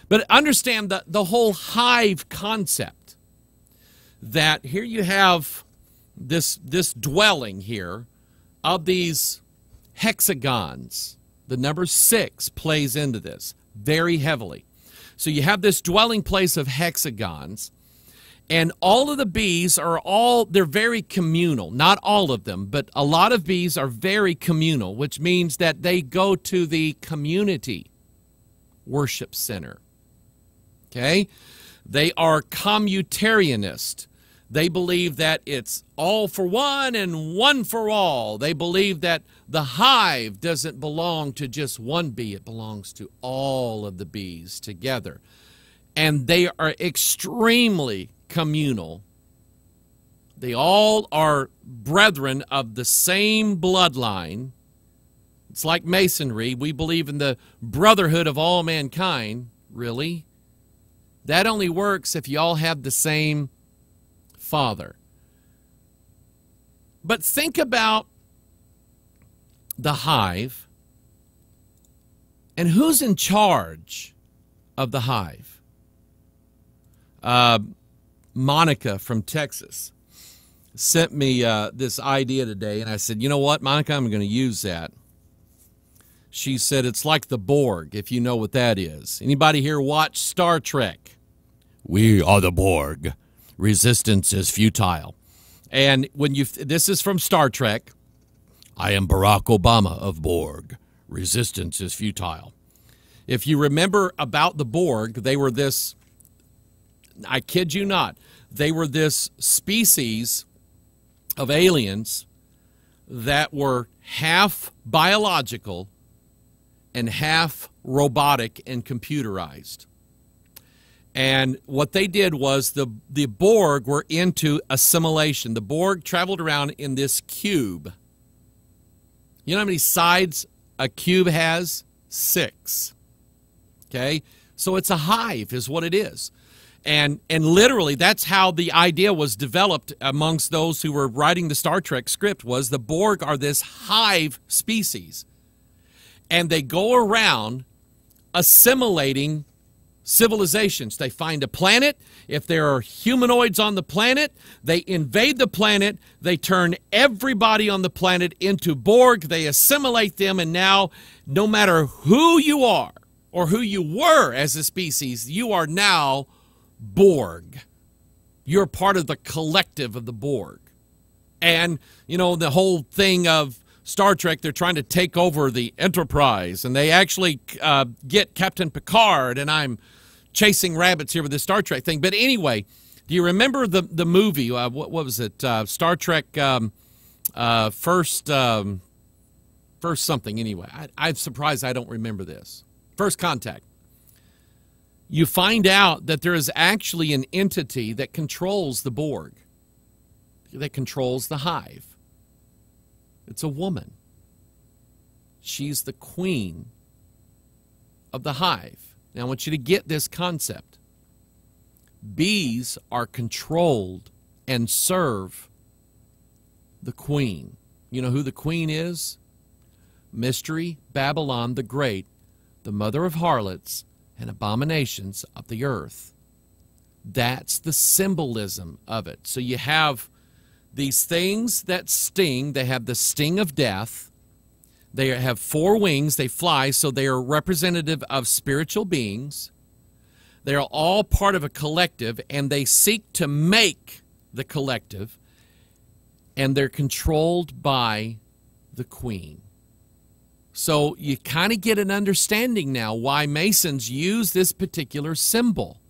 But understand the whole hive concept, that here you have this dwelling here of these hexagons. The number 6 plays into this very heavily. So you have this dwelling place of hexagons, and all of the bees they're very communal. Not all of them, but a lot of bees are very communal, which means that they go to the community worship center. Okay? They are commutarianist. They believe that it's all for one and one for all. They believe that the hive doesn't belong to just one bee. It belongs to all of the bees together. And they are extremely communal. They all are brethren of the same bloodline. It's like Masonry. We believe in the brotherhood of all mankind. Really? That only works if you all have the same Father. But think about the hive and who's in charge of the hive. Monica from Texas sent me this idea today, and I said, you know what, Monica, I'm going to use that. She said it's like the Borg, if you know what that is. Anybody here watch Star Trek? We are the Borg. Resistance is futile. And when this is from Star Trek. I am Barack Obama of Borg. Resistance is futile. If you remember about the Borg, they were this, I kid you not, they were this species of aliens that were half biological and half robotic and computerized. And what they did was the Borg were into assimilation. The Borg traveled around in this cube. You know how many sides a cube has? 6. Okay? So it's a hive is what it is. And literally that's how the idea was developed amongst those who were writing the Star Trek script, was the Borg are this hive species. And they go around assimilating civilizations. They find a planet. If there are humanoids on the planet, they invade the planet. They turn everybody on the planet into Borg. They assimilate them, and now no matter who you are or who you were as a species, you are now Borg. You're part of the collective of the Borg. And, you know, the whole thing of Star Trek, they're trying to take over the Enterprise, and they actually get Captain Picard, and I'm chasing rabbits here with this Star Trek thing. But anyway, do you remember the movie? What was it? Star Trek First something. Anyway, I'm surprised I don't remember this. First Contact. You find out that there is actually an entity that controls the Borg, that controls the hive. It's a woman. She's the queen of the hive. Now, I want you to get this concept. Bees are controlled and serve the queen. You know who the queen is? Mystery Babylon the Great, the mother of harlots and abominations of the earth. That's the symbolism of it. So you have these things that sting. They have the sting of death. They have 4 wings. They fly, so they are representative of spiritual beings. They are all part of a collective, and they seek to make the collective, and they're controlled by the queen. So you kind of get an understanding now why Masons use this particular symbol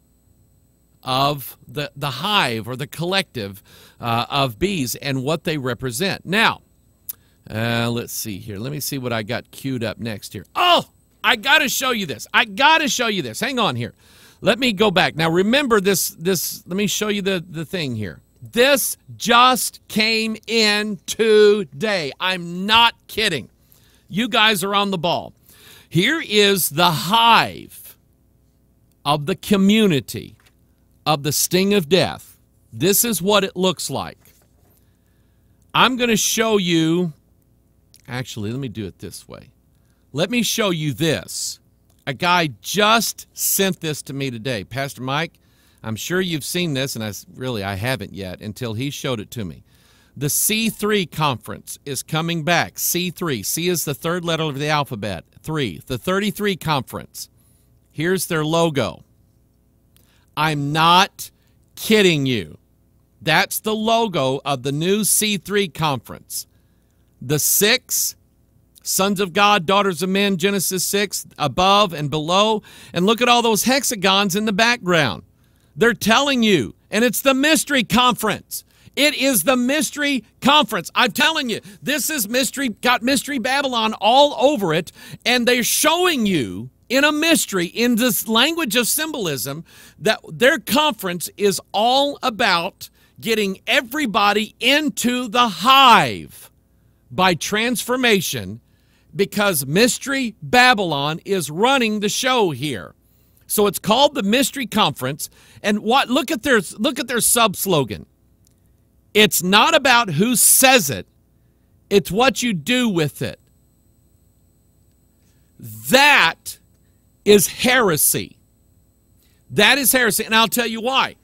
of the hive or the collective of bees and what they represent. Now, let's see here. Let me see what I got queued up next here. Oh, I got to show you this. I got to show you this. Hang on here. Let me go back. Now, remember this. Let me show you the thing here. This just came in today. I'm not kidding. You guys are on the ball. Here is the hive of the community of the sting of death. This is what it looks like. I'm going to show you, actually, let me do it this way. Let me show you this. A guy just sent this to me today. Pastor Mike, I'm sure you've seen this, and I haven't yet until he showed it to me. The C3 conference is coming back. C3. C is the third letter of the alphabet. 3. The 33 conference. Here's their logo. I'm not kidding you. That's the logo of the new C3 conference. The 6, sons of God, daughters of men, Genesis 6, above and below. And look at all those hexagons in the background. They're telling you, and it's the mystery conference. It is the mystery conference. I'm telling you, this is mystery, got Mystery Babylon all over it, and they're showing you in a mystery, in this language of symbolism, that their conference is all about getting everybody into the hive by transformation, because Mystery Babylon is running the show here. So it's called the Mystery Conference, and look at their sub-slogan. It's not about who says it, it's what you do with it. That is heresy. That is heresy, and I'll tell you why.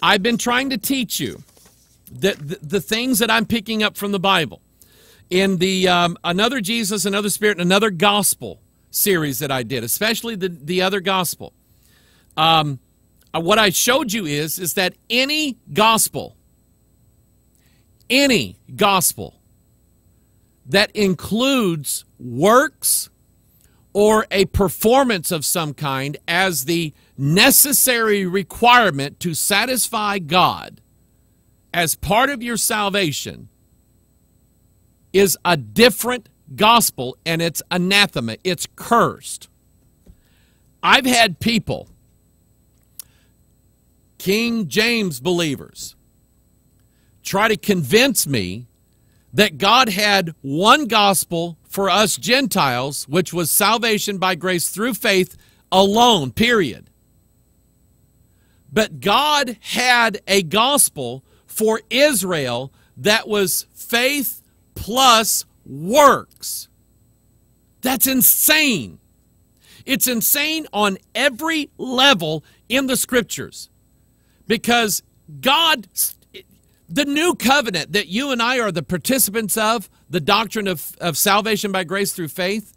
I've been trying to teach you that the things that I'm picking up from the Bible in the Another Jesus, Another Spirit, and Another Gospel series that I did, especially the other gospel. What I showed you is that any gospel that includes works or a performance of some kind as the necessary requirement to satisfy God as part of your salvation is a different gospel, and it's anathema. It's cursed. I've had people, King James believers, try to convince me that God had one gospel for us Gentiles, which was salvation by grace through faith alone, period. But God had a gospel for Israel that was faith plus works. That's insane. It's insane on every level in the Scriptures, because God, the new covenant that you and I are the participants of, the doctrine of salvation by grace through faith,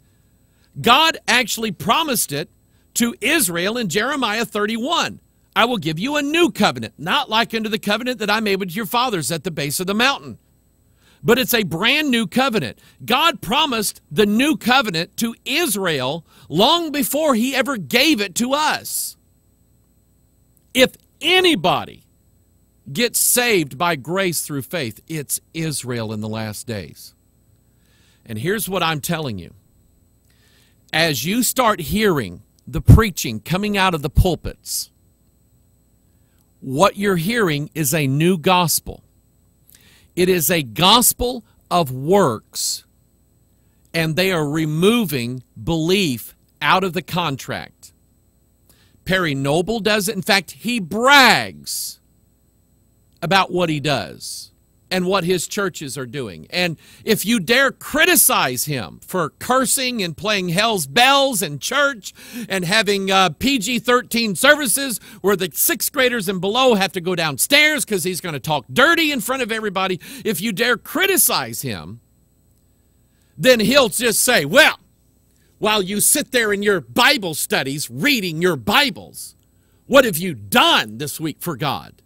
God actually promised it to Israel in Jeremiah 31. I will give you a new covenant, not like unto the covenant that I made with your fathers at the base of the mountain. But it's a brand new covenant. God promised the new covenant to Israel long before he ever gave it to us. If anybody gets saved by grace through faith, it's Israel in the last days. And here's what I'm telling you. As you start hearing the preaching coming out of the pulpits, what you're hearing is a new gospel. It is a gospel of works, and they are removing belief out of the contract. Perry Noble does it. In fact, he brags about what he does and what his churches are doing. And if you dare criticize him for cursing and playing hell's bells in church and having PG-13 services where the 6th graders and below have to go downstairs because he's going to talk dirty in front of everybody, if you dare criticize him, then he'll just say, well, while you sit there in your Bible studies reading your Bibles, what have you done this week for God?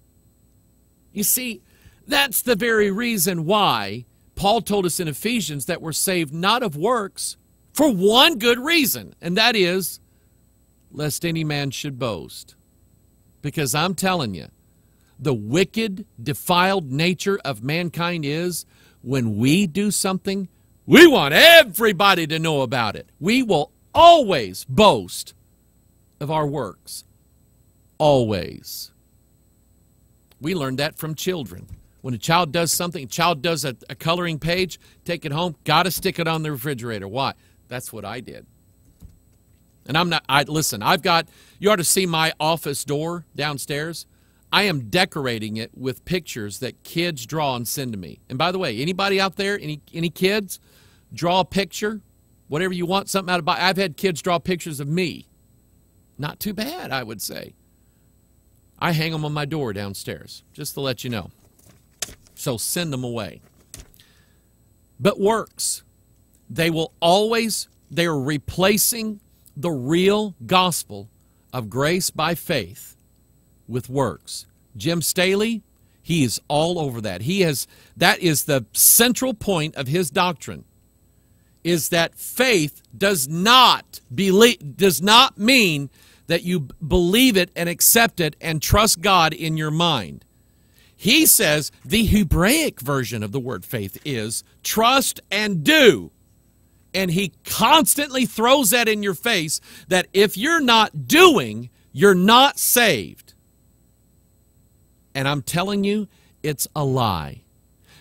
You see, that's the very reason why Paul told us in Ephesians that we're saved not of works, for one good reason, and that is, lest any man should boast. Because I'm telling you, the wicked, defiled nature of mankind is, when we do something, we want everybody to know about it. We will always boast of our works. Always. We learned that from children. When a child does something, a child does a coloring page, take it home, got to stick it on the refrigerator. Why? That's what I did. And listen, you ought to see my office door downstairs. I am decorating it with pictures that kids draw and send to me. And by the way, anybody out there, any kids, draw a picture, whatever you want, something out of, I've had kids draw pictures of me. Not too bad, I would say. I hang them on my door downstairs, just to let you know. So send them away. But works, they are replacing the real gospel of grace by faith with works. Jim Staley, he is all over that. That is the central point of his doctrine, is that faith does not mean that you believe it and accept it and trust God in your mind. He says the Hebraic version of the word faith is trust and do. And he constantly throws that in your face, that if you're not doing, you're not saved. And I'm telling you, it's a lie.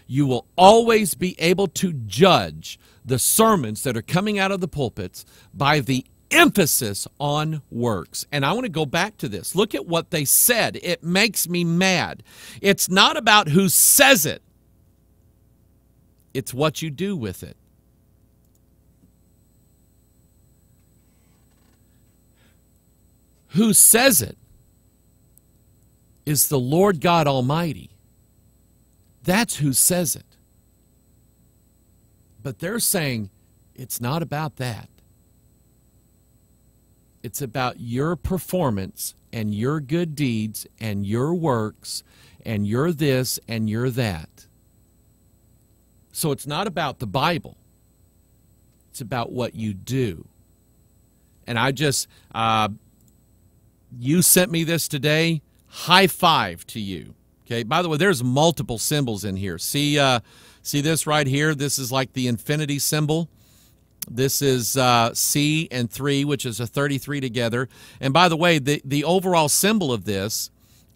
You will always be able to judge the sermons that are coming out of the pulpits by the emphasis on works. And I want to go back to this. Look at what they said. It makes me mad. It's not about who says it. It's what you do with it. Who says it is the Lord God Almighty. That's who says it. But they're saying it's not about that. It's about your performance and your good deeds and your works and your this and your that. So it's not about the Bible. It's about what you do. And I just, you sent me this today. High five to you. Okay. By the way, there's multiple symbols in here. See this right here? This is like the infinity symbol. This is C and 3, which is a 33 together. And by the way, the overall symbol of this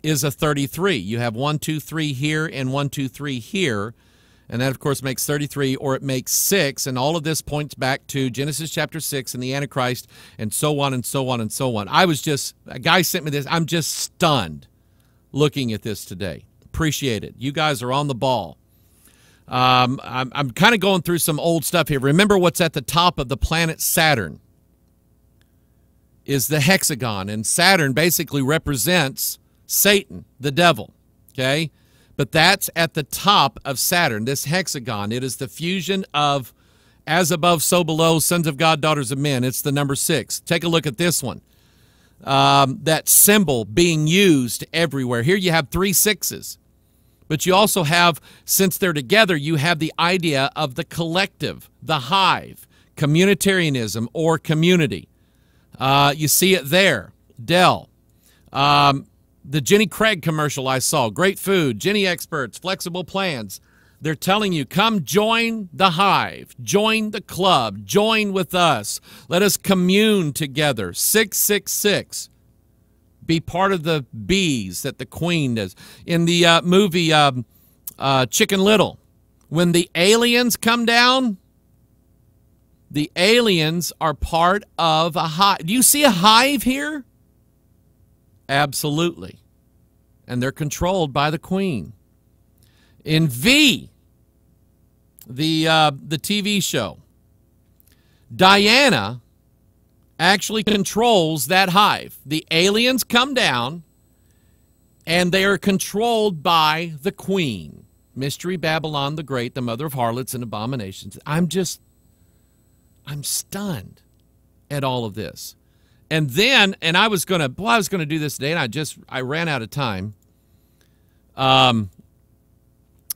is a 33. You have 1, 2, 3 here and 1, 2, 3 here. And that, of course, makes 33, or it makes 6. And all of this points back to Genesis chapter 6 and the Antichrist, and so on and so on and so on. A guy sent me this. I'm just stunned looking at this today. Appreciate it. You guys are on the ball. I'm kind of going through some old stuff here. Remember what's at the top of the planet Saturn is the hexagon. And Saturn basically represents Satan, the devil. Okay? But that's at the top of Saturn, this hexagon. It is the fusion of as above, so below, sons of God, daughters of men. It's the number 6. Take a look at this one. That symbol being used everywhere. Here you have 3 6s. But you also have, since they're together, you have the idea of the collective, the hive, communitarianism or community. You see it there. Dell. The Jenny Craig commercial I saw, great food, Jenny Experts, flexible plans. They're telling you, come join the hive, join the club, join with us. Let us commune together. 666. Be part of the bees that the queen does. In the movie Chicken Little, when the aliens come down, the aliens are part of a hive. Do you see a hive here? Absolutely. And they're controlled by the queen. In V, the TV show, Diana actually controls that hive. The aliens come down, and they are controlled by the queen. Mystery Babylon the Great, the mother of harlots and abominations. I'm stunned at all of this. And then, and I was going to do this today, and I ran out of time.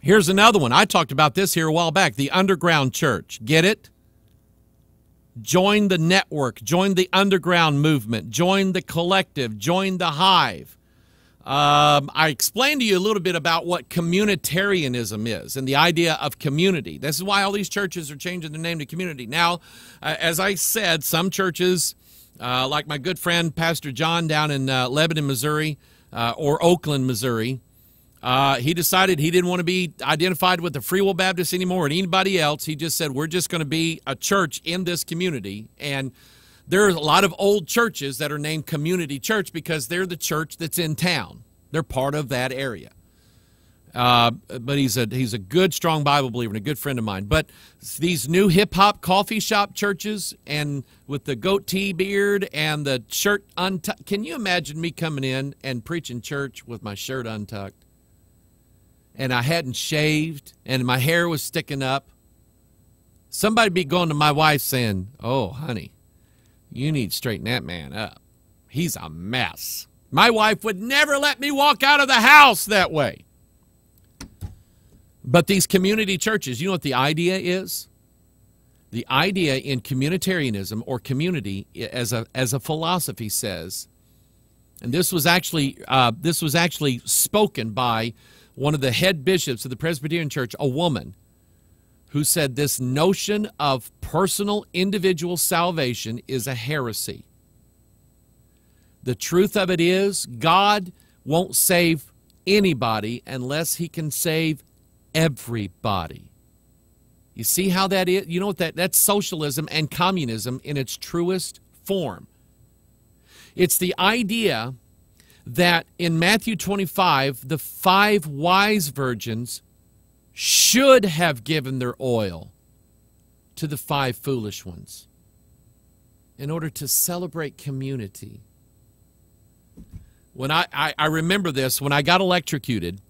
Here's another one. I talked about this here a while back. The underground church. Get it? Join the network. Join the underground movement. Join the collective. Join the hive. I explained to you a little bit about what communitarianism is and the idea of community. This is why all these churches are changing their name to community. Now, as I said, some churches, like my good friend Pastor John down in Lebanon, Missouri, or Oakland, Missouri, he decided he didn't want to be identified with the Free Will Baptists anymore or anybody else. He just said, we're just going to be a church in this community. And There are a lot of old churches that are named Community Church because they're the church that's in town. They're part of that area. But he's a good, strong Bible believer and a good friend of mine. But these new hip-hop coffee shop churches and with the goatee beard and the shirt untucked. Can you imagine me coming in and preaching church with my shirt untucked? And I hadn't shaved and my hair was sticking up. Somebody be going to my wife saying, "Oh, honey, you need to straighten that man up. He's a mess." My wife would never let me walk out of the house that way. But these community churches, you know what the idea is? The idea in communitarianism or community as a philosophy says, and this was actually spoken by one of the head bishops of the Presbyterian Church, a woman, who said this notion of personal individual salvation is a heresy. The truth of it is, God won't save anybody unless he can save everybody. You see how that is? You know what that's socialism and communism in its truest form. It's the idea that in Matthew 25, the 5 wise virgins should have given their oil to the 5 foolish ones in order to celebrate community. When I remember this, when I got electrocuted,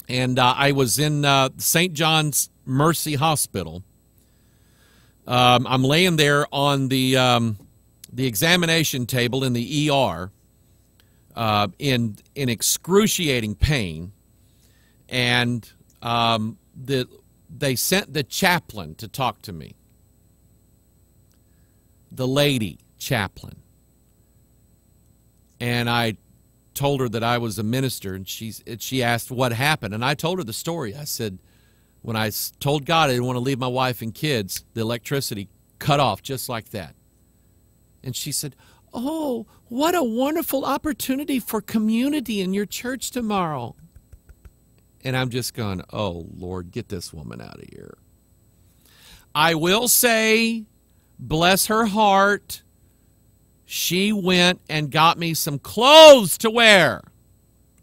and I was in St. John's Mercy Hospital. I'm laying there on the examination table in the ER in excruciating pain, and they sent the chaplain to talk to me. The lady chaplain. And I told her that I was a minister, and she asked what happened, and I told her the story. I said, when I told God I didn't want to leave my wife and kids, the electricity cut off just like that. And she said, "Oh, what a wonderful opportunity for community in your church tomorrow." And I'm just going, "Oh, Lord, get this woman out of here." I will say, bless her heart, she went and got me some clothes to wear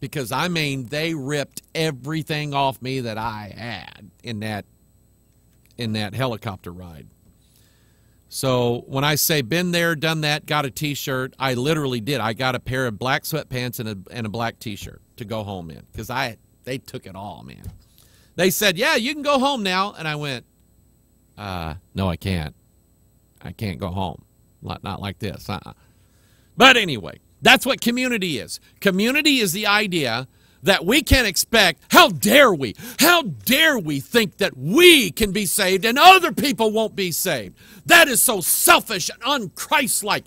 because, I mean, they ripped everything off me that I had in that helicopter ride. So when I say been there, done that, got a T-shirt, I literally did. I got a pair of black sweatpants and a black T-shirt to go home in because they took it all, man. They said, "Yeah, you can go home now." And I went, "No, I can't. I can't go home. Not like this." But anyway, that's what community is. Community is the idea that we can't expect, how dare we think that we can be saved and other people won't be saved. That is so selfish and un-Christ-like.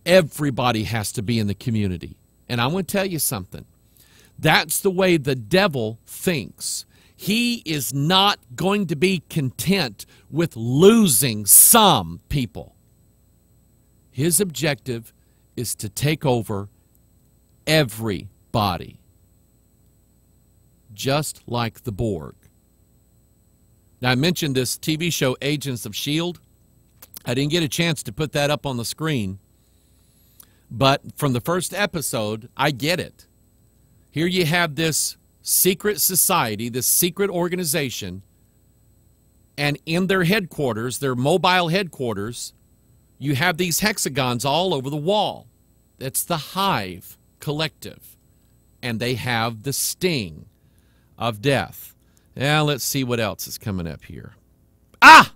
Everybody has to be in the community. And I'm going to tell you something. That's the way the devil thinks. He is not going to be content with losing some people. His objective is to take over everybody, just like the Borg. Now, I mentioned this TV show, Agents of S.H.I.E.L.D. I didn't get a chance to put that up on the screen, but from the first episode, I get it. Here you have this secret society, this secret organization, and in their headquarters, their mobile headquarters, you have these hexagons all over the wall. That's the Hive Collective. And they have the sting of death. Now, let's see what else is coming up here. Ah!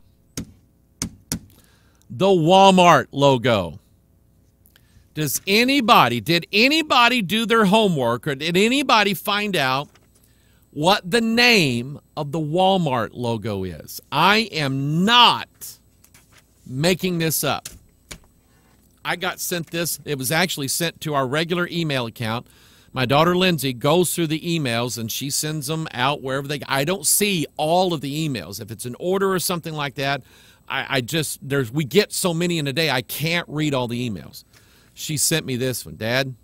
The Walmart logo. Did anybody do their homework, or did anybody find out what the name of the Walmart logo is? I am not making this up. I got sent this. It was actually sent to our regular email account. My daughter Lindsay goes through the emails and she sends them out wherever they go. I don't see all of the emails. If it's an order or something like that, we get so many in a day, I can't read all the emails. She sent me this one. "Dad,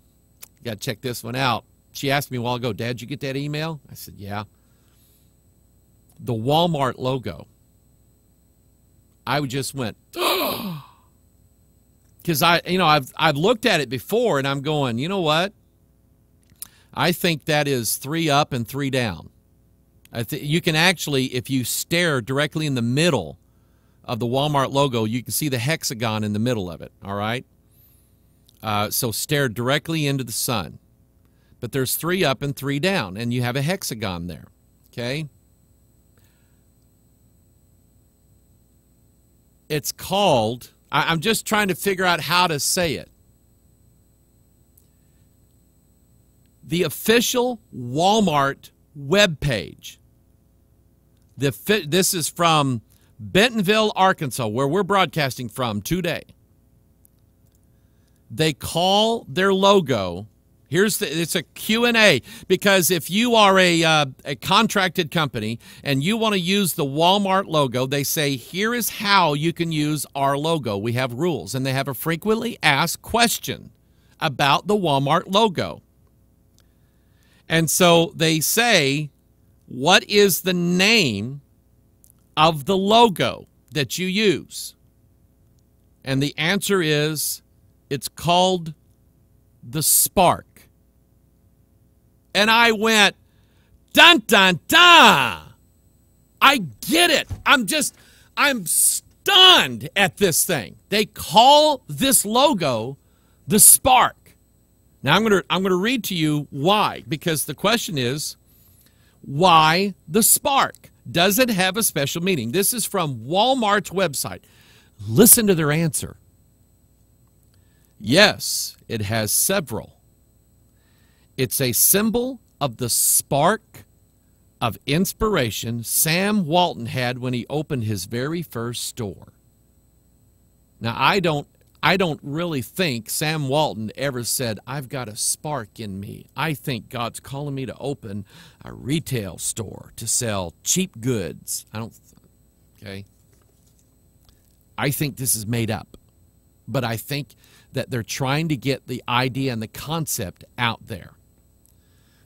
you got to check this one out." She asked me a while ago, "Dad, you get that email?" I said, "Yeah." The Walmart logo. I just went, "Oh!" Because I've looked at it before, and I'm going, you know what? I think that is 3 up and 3 down. You can actually, if you stare directly in the middle of the Walmart logo, you can see the hexagon in the middle of it, all right? So stare directly into the sun. But there's 3 up and 3 down, and you have a hexagon there, okay? It's called, I'm just trying to figure out how to say it. The official Walmart webpage. This is from Bentonville, Arkansas, where we're broadcasting from today. They call their logo, it's a Q&A, because if you are a contracted company and you want to use the Walmart logo, they say, here is how you can use our logo. We have rules, and they have a frequently asked question about the Walmart logo. And so they say, what is the name of the logo that you use? And the answer is, it's called the Spark. And I went, dun, dun, dun. I get it. I'm stunned at this thing. They call this logo the Spark. Now, I'm going to read to you why, because the question is, why the Spark? Does it have a special meaning? This is from Walmart's website. Listen to their answer. Yes, it has several. It's a symbol of the spark of inspiration Sam Walton had when he opened his very first store. Now, I don't really think Sam Walton ever said, I've got a spark in me. I think God's calling me to open a retail store to sell cheap goods. Okay? I think this is made up. But I think that they're trying to get the idea and the concept out there.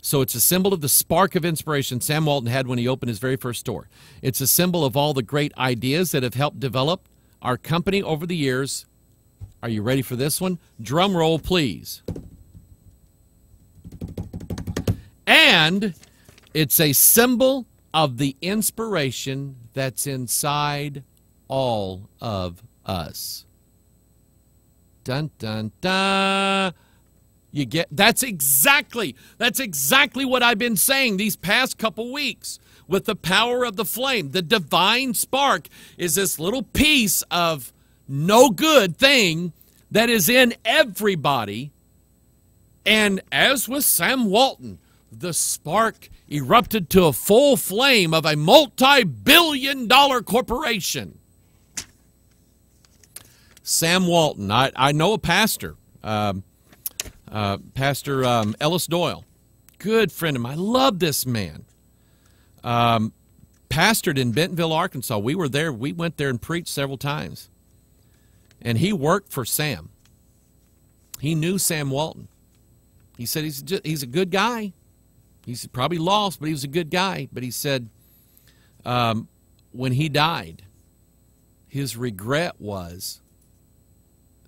So it's a symbol of the spark of inspiration Sam Walton had when he opened his very first store. It's a symbol of all the great ideas that have helped develop our company over the years. Are you ready for this one? Drum roll, please. And it's a symbol of the inspiration that's inside all of us. Dun, dun, dun. You get, that's exactly what I've been saying these past couple weeks with the power of the flame. The divine spark is this little piece of no good thing that is in everybody. And as with Sam Walton, the spark erupted to a full flame of a multi-billion-dollar corporation. Sam Walton, I know a pastor, Pastor Ellis Doyle, good friend of mine. I love this man. Pastored in Bentonville, Arkansas. We were there. We went there and preached several times. And he worked for Sam. He knew Sam Walton. He said he's a good guy. He's probably lost, but he was a good guy. But he said when he died, his regret was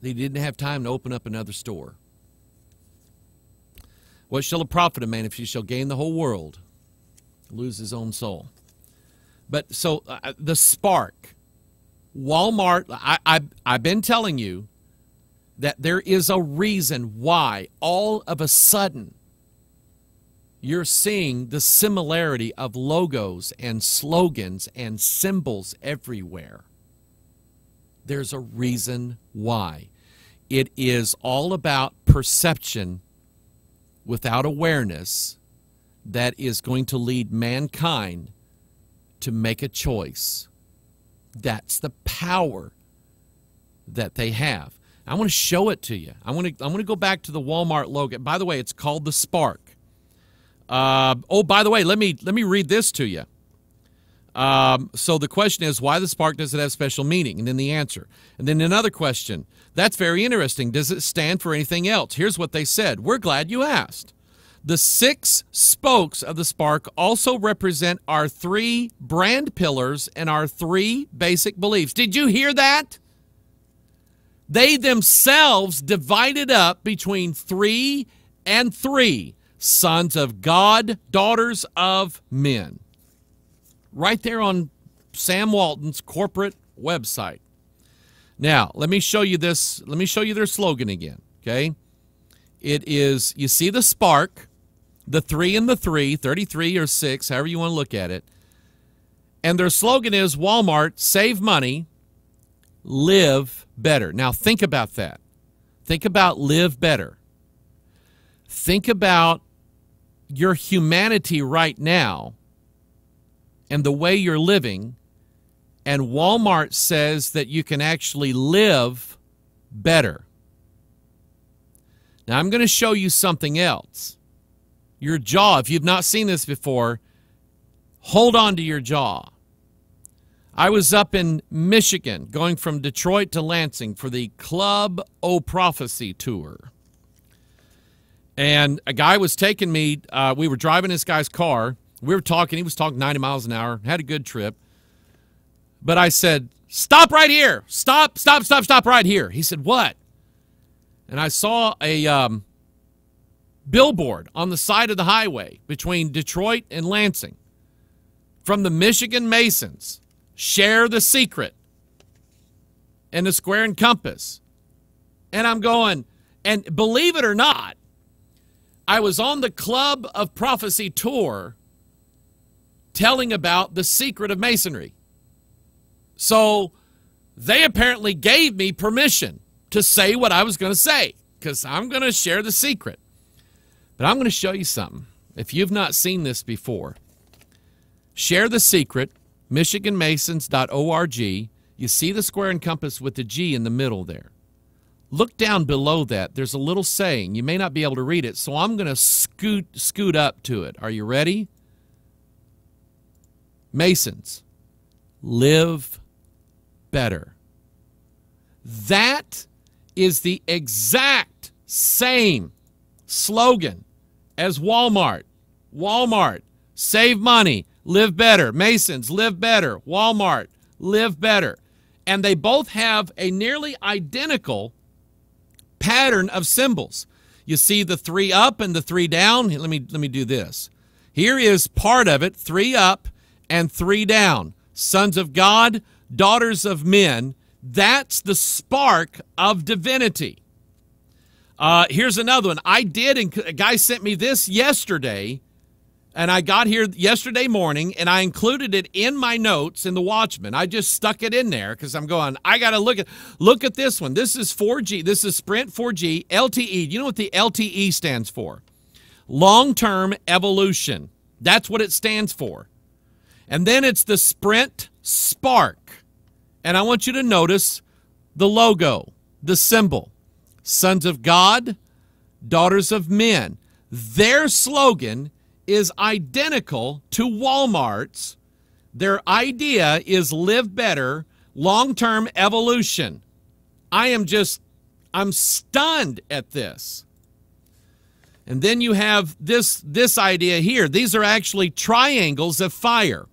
that he didn't have time to open up another store. What shall it profit a man if he shall gain the whole world, lose his own soul? But so the spark, Walmart, I've been telling you that there is a reason why all of a sudden you're seeing the similarity of logos and slogans and symbols everywhere. There's a reason why. It is all about perception without awareness that is going to lead mankind to make a choice. That's the power that they have. I want to show it to you. I want to go back to the Walmart logo. By the way, it's called the Spark. Oh, by the way, let me read this to you. So the question is, why the spark? Does it have special meaning? And then the answer. And then another question. That's very interesting. Does it stand for anything else? Here's what they said. We're glad you asked. The 6 spokes of the spark also represent our 3 brand pillars and our 3 basic beliefs. Did you hear that? They themselves divided up between 3 and 3, sons of God, daughters of men. Right there on Sam Walton's corporate website. Now, let me show you this. Let me show you their slogan again, okay? It is, you see the spark, the 3 and the 3, 33 or 6, however you want to look at it. And their slogan is Walmart, save money, live better. Now, think about that. Think about live better. Think about your humanity right now and the way you're living, and Walmart says that you can actually live better. Now, I'm going to show you something else. Your jaw, if you've not seen this before, hold on to your jaw. I was up in Michigan going from Detroit to Lansing for the Club O Prophecy tour. And a guy was taking me, we were driving this guy's car. We were talking, he was talking 90 miles an hour, had a good trip. But I said, stop right here. Stop right here. He said, what? And I saw a billboard on the side of the highway between Detroit and Lansing from the Michigan Masons. Share the secret. And the square and compass. And I'm going, and believe it or not, I was on the Club of Prophecy tour telling about the secret of Masonry. So they apparently gave me permission to say what I was going to say, because I'm going to share the secret. But I'm going to show you something. If you've not seen this before, share the secret, MichiganMasons.org. You see the square and compass with the G in the middle there. Look down below that. There's a little saying. You may not be able to read it, so I'm going to scoot up to it. Are you ready? Masons, live better. That is the exact same slogan as Walmart. Walmart, save money, live better. Masons, live better. Walmart, live better. And they both have a nearly identical pattern of symbols. You see the 3 up and the 3 down. Let me do this. Here is part of it, 3 up and 3 down. Sons of God, daughters of men. That's the spark of divinity. Here's another one. A guy sent me this yesterday, and I got here yesterday morning, and I included it in my notes in the Watchman. I just stuck it in there because I'm going, I got to look at this one. This is 4G. This is Sprint 4G, LTE. You know what the LTE stands for? Long-term evolution. That's what it stands for. And then it's the Sprint Spark. And I want you to notice the logo, the symbol. Sons of God, daughters of men. Their slogan is identical to Walmart's. Their idea is live better, long-term evolution. I'm stunned at this. And then you have this idea here. These are actually triangles of fire.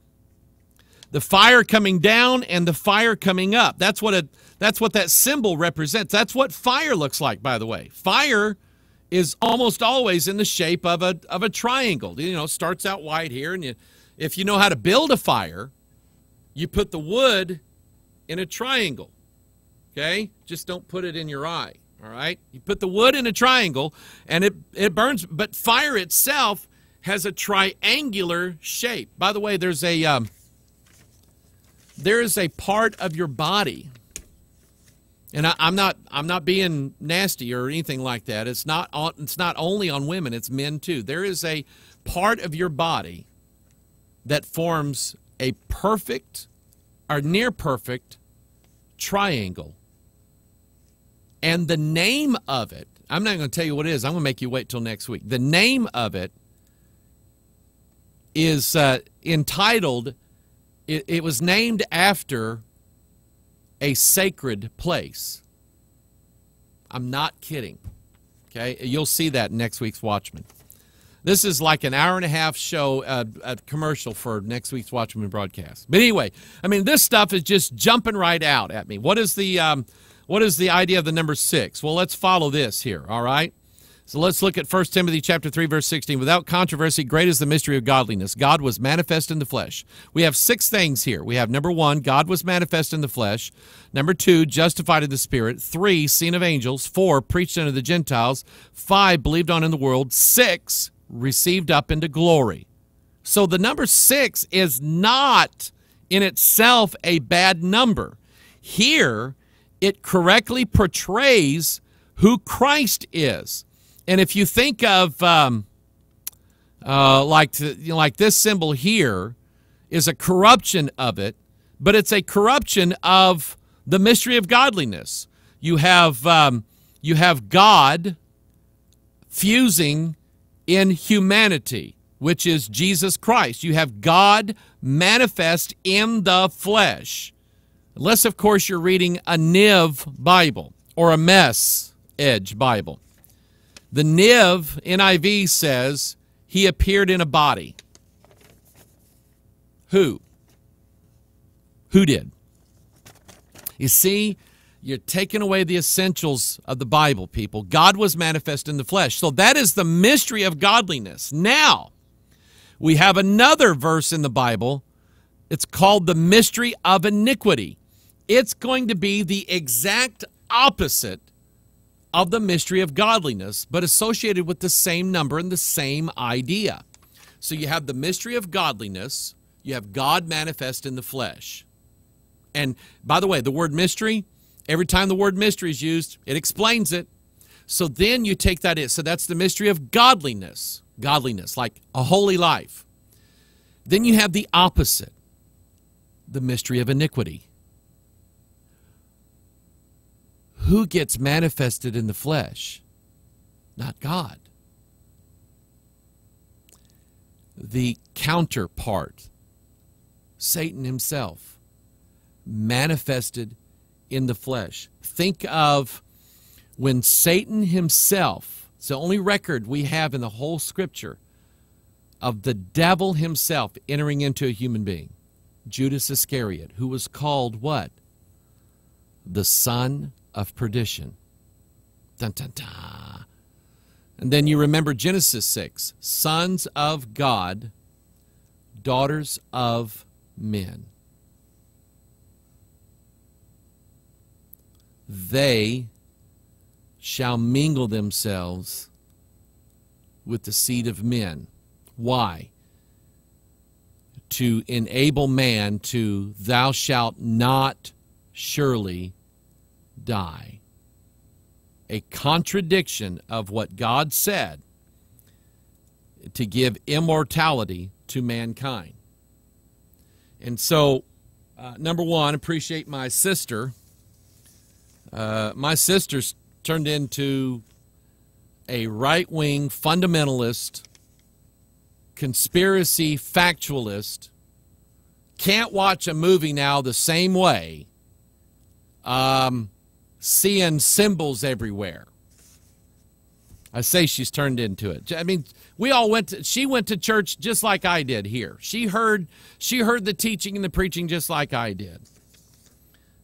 The fire coming down and the fire coming up. That's what that symbol represents. That's what fire looks like, by the way. Fire is almost always in the shape of a triangle. You know, starts out wide here, and if you know how to build a fire, you put the wood in a triangle. Okay? Just don't put it in your eye. All right? You put the wood in a triangle, and it burns. But fire itself has a triangular shape. By the way, there is a part of your body, and I'm not being nasty or anything like that. It's not only on women; it's men too. There is a part of your body that forms a perfect or near perfect triangle, and the name of it. I'm not going to tell you what it is. I'm going to make you wait till next week. The name of it is entitled. It was named after a sacred place. I'm not kidding. Okay? You'll see that in next week's Watchman. This is like an hour-and-a-half show, a commercial for next week's Watchman broadcast. But anyway, I mean, this stuff is just jumping right out at me. What is the What is the idea of the number 6? Well, let's follow this here, all right? So let's look at 1 Timothy chapter 3, verse 16. Without controversy, great is the mystery of godliness. God was manifest in the flesh. We have 6 things here. We have number 1, God was manifest in the flesh. Number 2, justified in the Spirit. 3, seen of angels. 4, preached unto the Gentiles. 5, believed on in the world. 6, received up into glory. So the number 6 is not in itself a bad number. Here, it correctly portrays who Christ is. And if you think of like this symbol here is a corruption of it, but it's a corruption of the mystery of godliness. You have God fusing in humanity, which is Jesus Christ. You have God manifest in the flesh. Unless, of course, you're reading a Niv Bible or a Message Bible. The NIV says he appeared in a body. Who? Who did? You see, you're taking away the essentials of the Bible, people. God was manifest in the flesh. So that is the mystery of godliness. Now, we have another verse in the Bible. It's called the mystery of iniquity. It's going to be the exact opposite of the mystery of godliness, but associated with the same number and the same idea. So you have the mystery of godliness, you have God manifest in the flesh. And by the way, the word mystery, every time the word mystery is used, it explains it. So then you take that in. So that's the mystery of godliness, like a holy life. Then you have the opposite, the mystery of iniquity. Who gets manifested in the flesh? Not God. The counterpart, Satan himself, manifested in the flesh. Think of when Satan himself, it's the only record we have in the whole Scripture of the devil himself entering into a human being. Judas Iscariot, who was called what? The son of perdition. Dun, dun, dun. And then you remember Genesis 6, sons of God, daughters of men. They shall mingle themselves with the seed of men. Why? To enable man to, thou shalt not surely die. A contradiction of what God said to give immortality to mankind. And so, number one, appreciate my sister. My sister's turned into a right-wing fundamentalist, conspiracy factualist, can't watch a movie now the same way, seeing symbols everywhere. I say she's turned into it. I mean, we all she went to church just like I did here. She heard the teaching and the preaching just like I did.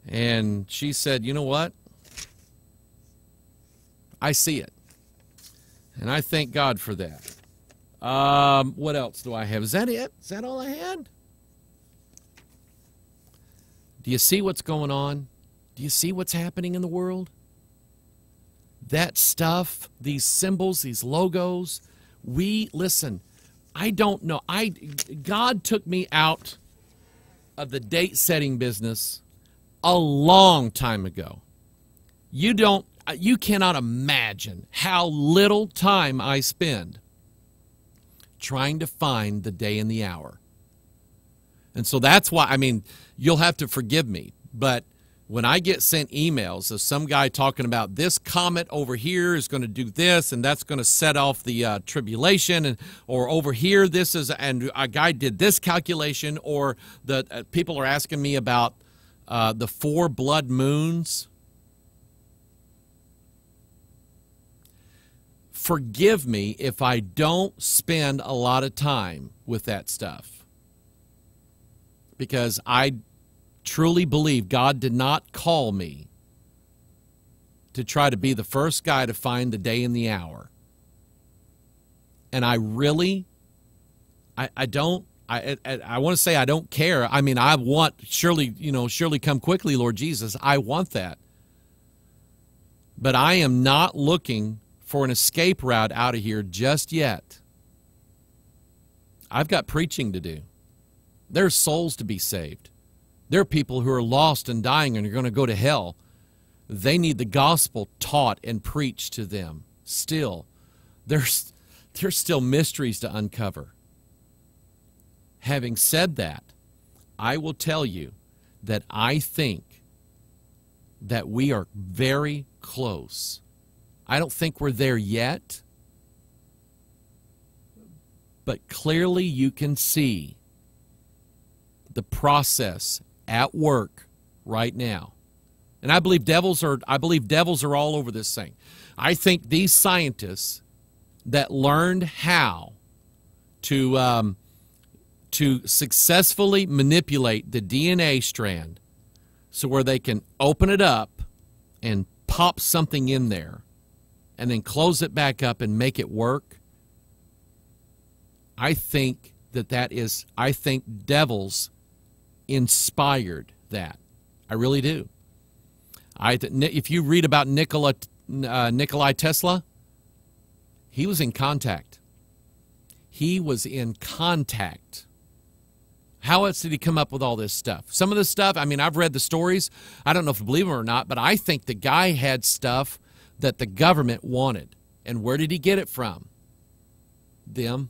And she said, you know what? I see it. And I thank God for that. What else do I have? Is that it? Is that all I had? Do you see what's going on? Do you see what's happening in the world? That stuff, these symbols, these logos, listen, I don't know. God took me out of the date-setting business a long time ago. You cannot imagine how little time I spend trying to find the day and the hour. And so that's why, I mean, you'll have to forgive me, but when I get sent emails of some guy talking about this comet over here is going to do this and that's going to set off the tribulation, or over here this is, and a guy did this calculation, or the people are asking me about the 4 blood moons. Forgive me if I don't spend a lot of time with that stuff, because I truly believe God did not call me to try to be the first guy to find the day and the hour. And I really, I don't, I want to say I don't care. I mean, I want, surely come quickly, Lord Jesus. I want that. But I am not looking for an escape route out of here just yet. I've got preaching to do. There's souls to be saved. There are people who are lost and dying and are going to go to hell. They need the gospel taught and preached to them. Still, there's still mysteries to uncover. Having said that, I will tell you that I think that we are very close. I don't think we're there yet, but clearly you can see the process at work right now. And I believe devils are all over this thing. I think these scientists that learned how to successfully manipulate the DNA strand so where they can open it up and pop something in there and then close it back up and make it work, I think I think devils inspired that. I really do. If you read about Nikolai Tesla, he was in contact. He was in contact. How else did he come up with all this stuff? Some of this stuff, I mean, I've read the stories. I don't know if you believe them or not, but I think the guy had stuff that the government wanted. And where did he get it from? Them.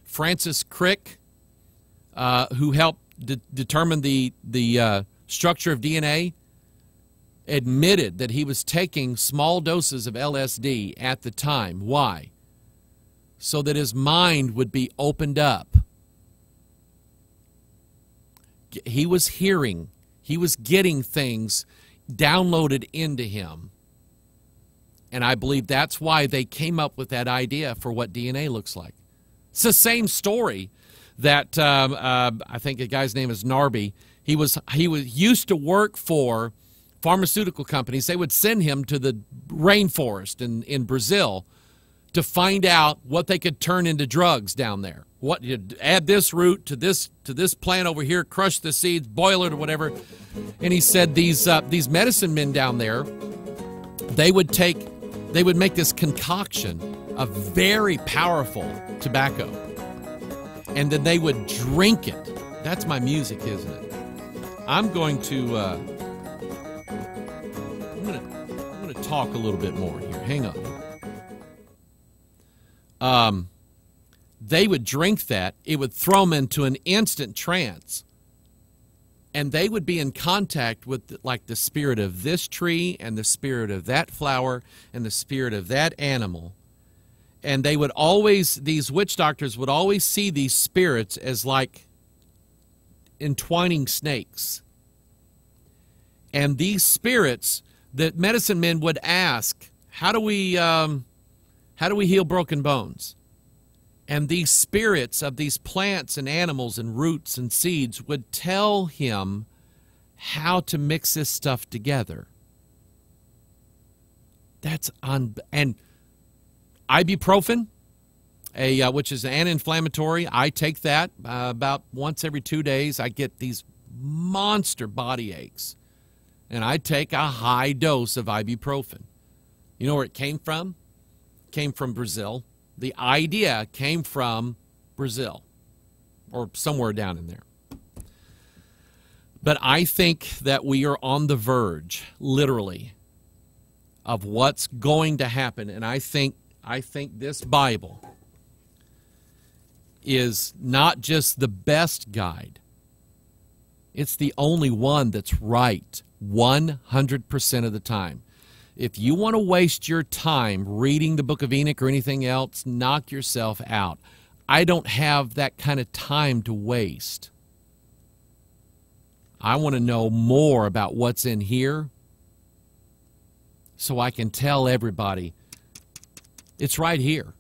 Francis Crick, who helped determine the structure of DNA, admitted that he was taking small doses of LSD at the time. Why? So that his mind would be opened up. He was hearing, he was getting things downloaded into him. And I believe that's why they came up with that idea for what DNA looks like. It's the same story that I think the guy's name is Narby. He was used to work for pharmaceutical companies. They would send him to the rainforest in Brazil to find out what they could turn into drugs down there. What you add this root to this plant over here, crush the seeds, boil it or whatever. And he said these medicine men down there, they would make this concoction of very powerful tobacco, and then they would drink it. That's my music, isn't it? I'm going to talk a little bit more here. Hang on. They would drink that. It would throw them into an instant trance. And they would be in contact with like the spirit of this tree and the spirit of that flower and the spirit of that animal. And they would always, these witch doctors would always see these spirits as like entwining snakes. And these spirits, the medicine men would ask, how do we heal broken bones? And these spirits of these plants and animals and roots and seeds would tell him how to mix this stuff together. And ibuprofen, which is an anti-inflammatory, I take that about once every 2 days. I get these monster body aches. And I take a high dose of ibuprofen. You know where it came from? It came from Brazil. The idea came from Brazil or somewhere down in there. But I think that we are on the verge, literally, of what's going to happen. And I think this Bible is not just the best guide. It's the only one that's right 100% of the time. If you want to waste your time reading the book of Enoch or anything else, knock yourself out. I don't have that kind of time to waste. I want to know more about what's in here so I can tell everybody it's right here.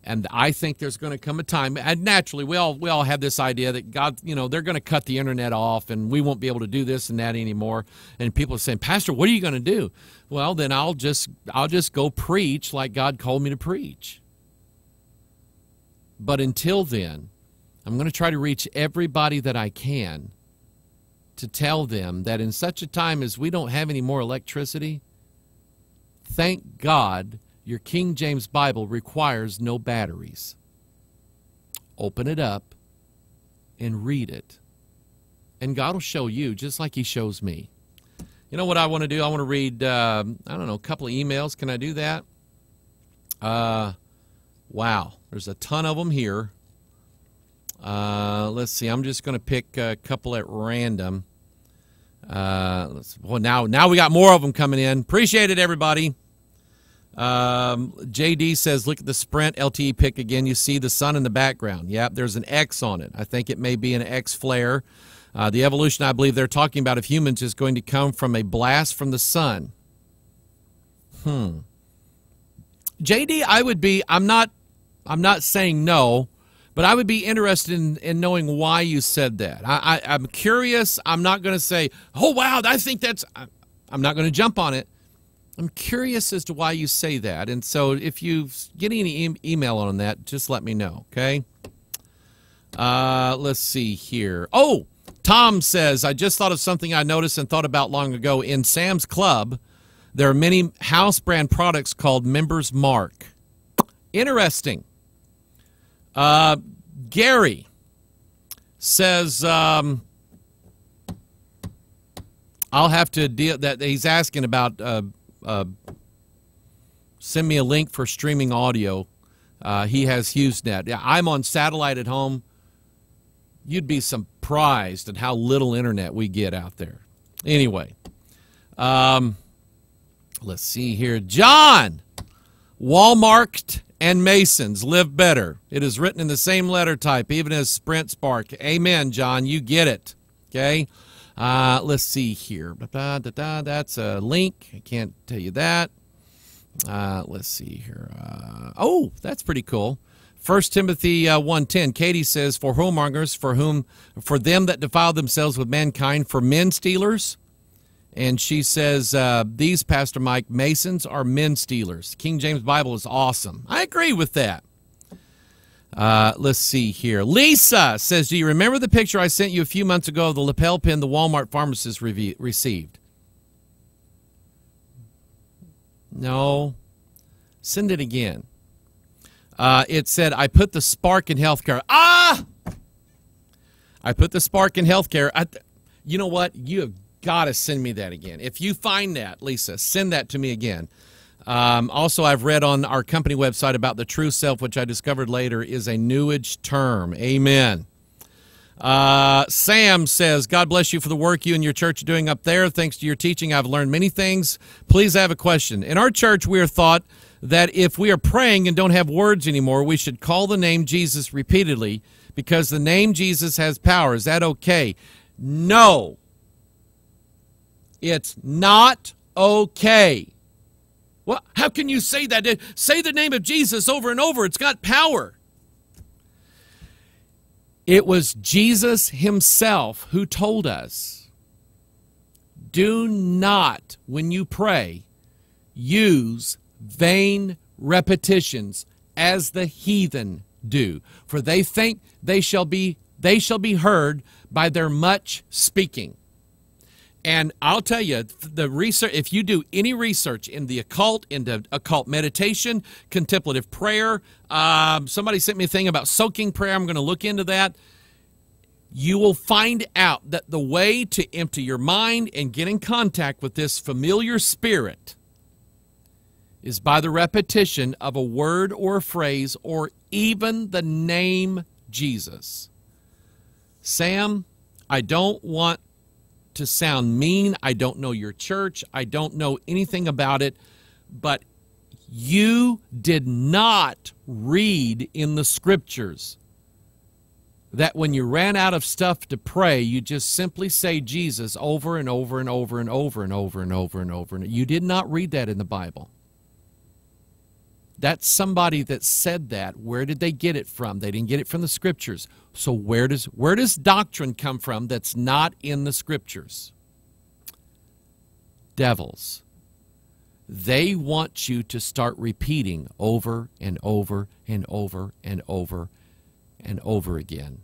And I think there's going to come a time, and naturally we all have this idea that God, they're going to cut the internet off and we won't be able to do this and that anymore. And people are saying, Pastor, what are you going to do? Well, then I'll just go preach like God called me to preach. But until then, I'm going to try to reach everybody that I can to tell them that in such a time as we don't have any more electricity, thank God your King James Bible requires no batteries. Open it up and read it. And God will show you just like he shows me. You know what I want to do? I want to read, a couple of emails. Can I do that? Wow, there's a ton of them here. Let's see. I'm just going to pick a couple at random. Now we got more of them coming in. Appreciate it, everybody. JD says, look at the Sprint LTE pic again. You see the sun in the background. Yep, there's an X on it. I think it may be an X flare. The evolution I believe they're talking about of humans is going to come from a blast from the sun. JD, I'm not saying no, but I would be interested in knowing why you said that. I'm curious. I'm not going to say, oh, wow, I think that's... I'm not going to jump on it. I'm curious as to why you say that. And so if you get any email on that, just let me know, okay? Let's see here. Oh, Tom says, I just thought of something I noticed and thought about long ago. In Sam's Club, there are many house brand products called Members Mark. Interesting. Gary says, I'll have to deal that he's asking about send me a link for streaming audio. He has HughesNet. Yeah, I'm on satellite at home. You'd be surprised at how little internet we get out there. Anyway, let's see here. John, Walmart and Masons live better. It is written in the same letter type, even as Sprint Spark. Amen, John. You get it. Okay. Let's see here. That's a link. I can't tell you that. Let's see here. Oh, that's pretty cool. 1 Timothy 1:10. Katie says, for whoremongers, for them that defile themselves with mankind, for men stealers. And she says, these, Pastor Mike, Masons are men stealers. King James Bible is awesome. I agree with that. Let's see here. Lisa says, do you remember the picture I sent you a few months ago of the lapel pin the Walmart pharmacist received? No. Send it again. It said, I put the spark in healthcare. I put the spark in healthcare. You know what? You have got to send me that again. If you find that, Lisa, send that to me again. Also, I've read on our company website about the true self, which I discovered later is a New Age term. Amen. Sam says, God bless you for the work you and your church are doing up there. Thanks to your teaching, I've learned many things. Please, I have a question. In our church, we are taught that if we are praying and don't have words anymore, we should call the name Jesus repeatedly because the name Jesus has power. Is that okay? No. It's not okay. Well, how can you say that? Say the name of Jesus over and over. It's got power. It was Jesus himself who told us, do not, when you pray, use vain repetitions as the heathen do, for they think they shall be heard by their much speaking. And I'll tell you, the research, if you do any research in the occult, into occult meditation, contemplative prayer, somebody sent me a thing about soaking prayer. I'm going to look into that. You will find out that the way to empty your mind and get in contact with this familiar spirit is by the repetition of a word or a phrase or even the name Jesus. Sam, I don't want to sound mean. I don't know your church. I don't know anything about it. But you did not read in the scriptures that when you ran out of stuff to pray, you just simply say Jesus over and over and over and over and over and over and over. You did not read that in the Bible. That's somebody that said that. Where did they get it from? They didn't get it from the Scriptures. So where does doctrine come from that's not in the Scriptures? Devils. They want you to start repeating over and over and over and over and over again.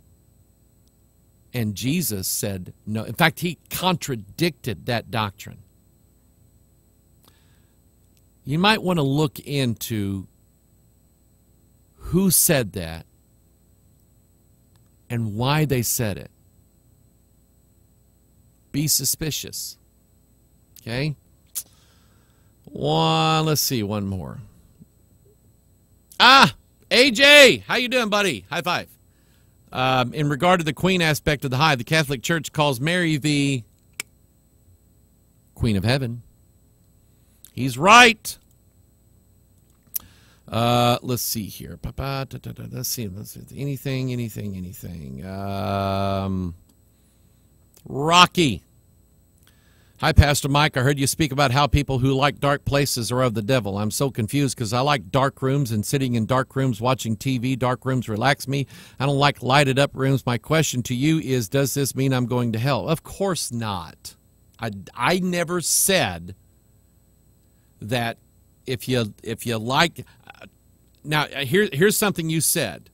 And Jesus said no. In fact, he contradicted that doctrine. You might want to look into who said that and why they said it. Be suspicious. Okay? Let's see, one more. AJ, how you doing, buddy? High five. In regard to the queen aspect of the hive, the Catholic Church calls Mary the Queen of Heaven. He's right. Let's see here. Let's see. Anything. Rocky. Hi, Pastor Mike. I heard you speak about how people who like dark places are of the devil. I'm so confused because I like dark rooms and sitting in dark rooms watching TV. Dark rooms relax me. I don't like lighted up rooms. My question to you is, does this mean I'm going to hell? Of course not. I never said that if you like. Now, here's something you said,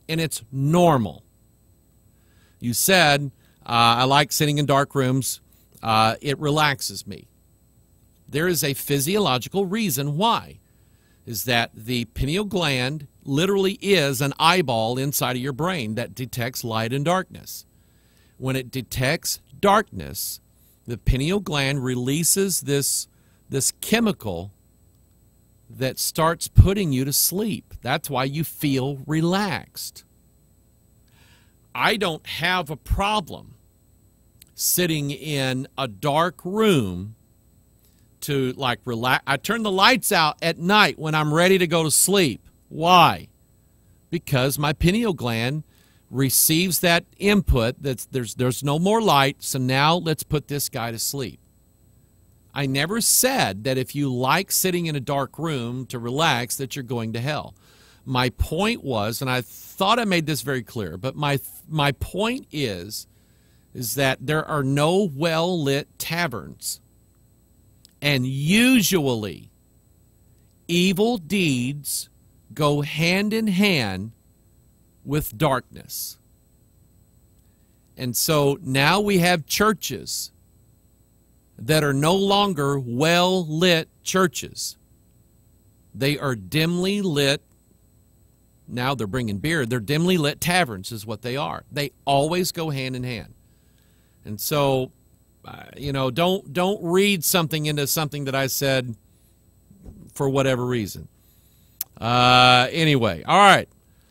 and it's normal. You said, I like sitting in dark rooms. It relaxes me. There is a physiological reason why. Is that the pineal gland literally is an eyeball inside of your brain that detects light and darkness. When it detects darkness, the pineal gland releases this chemical that starts putting you to sleep. That's why you feel relaxed. I don't have a problem sitting in a dark room to like relax. I turn the lights out at night when I'm ready to go to sleep. Why? Because my pineal gland receives that input that there's no more light, so now let's put this guy to sleep. I never said that if you like sitting in a dark room to relax that you're going to hell. My point was, and I thought I made this very clear, but my point is that there are no well-lit taverns. And usually, evil deeds go hand in hand with darkness. And so now we have churches that are no longer well-lit churches. They are dimly lit. Now they're bringing beer. They're dimly lit taverns is what they are. They always go hand in hand. And so, don't read something into something that I said for whatever reason. Anyway, all right.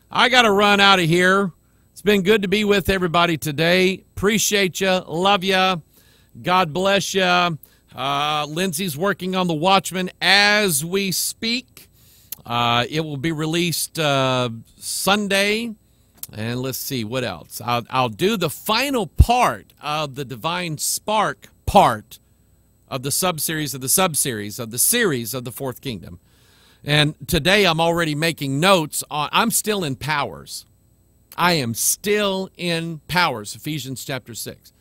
I got to run out of here. It's been good to be with everybody today. Appreciate you. Love you. God bless you. Lindsay's working on The Watchman as we speak. It will be released Sunday. And let's see, what else? I'll do the final part of the Divine Spark part of the subseries of the subseries of the series of the Fourth Kingdom. And today I'm already making notes on, I'm still in Powers. I am still in Powers, Ephesians chapter 6.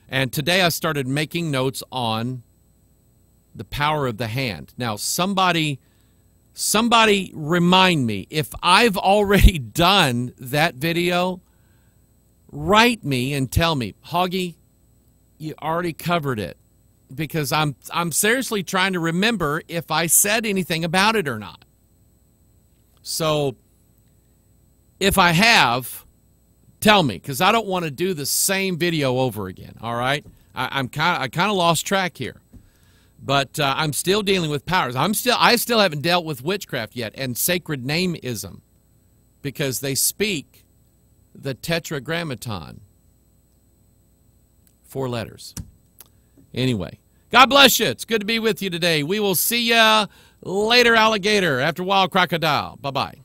And today I started making notes on the power of the hand. Now, somebody remind me, if I've already done that video, write me and tell me, Hoggy, you already covered it. Because I'm seriously trying to remember if I said anything about it or not. So, if I have, tell me, because I don't want to do the same video over again, all right? I kind of lost track here. But I'm still dealing with powers. I still haven't dealt with witchcraft yet and sacred nameism, because they speak the tetragrammaton. 4 letters. Anyway, God bless you. It's good to be with you today. We will see you later, alligator, after wild crocodile. Bye-bye.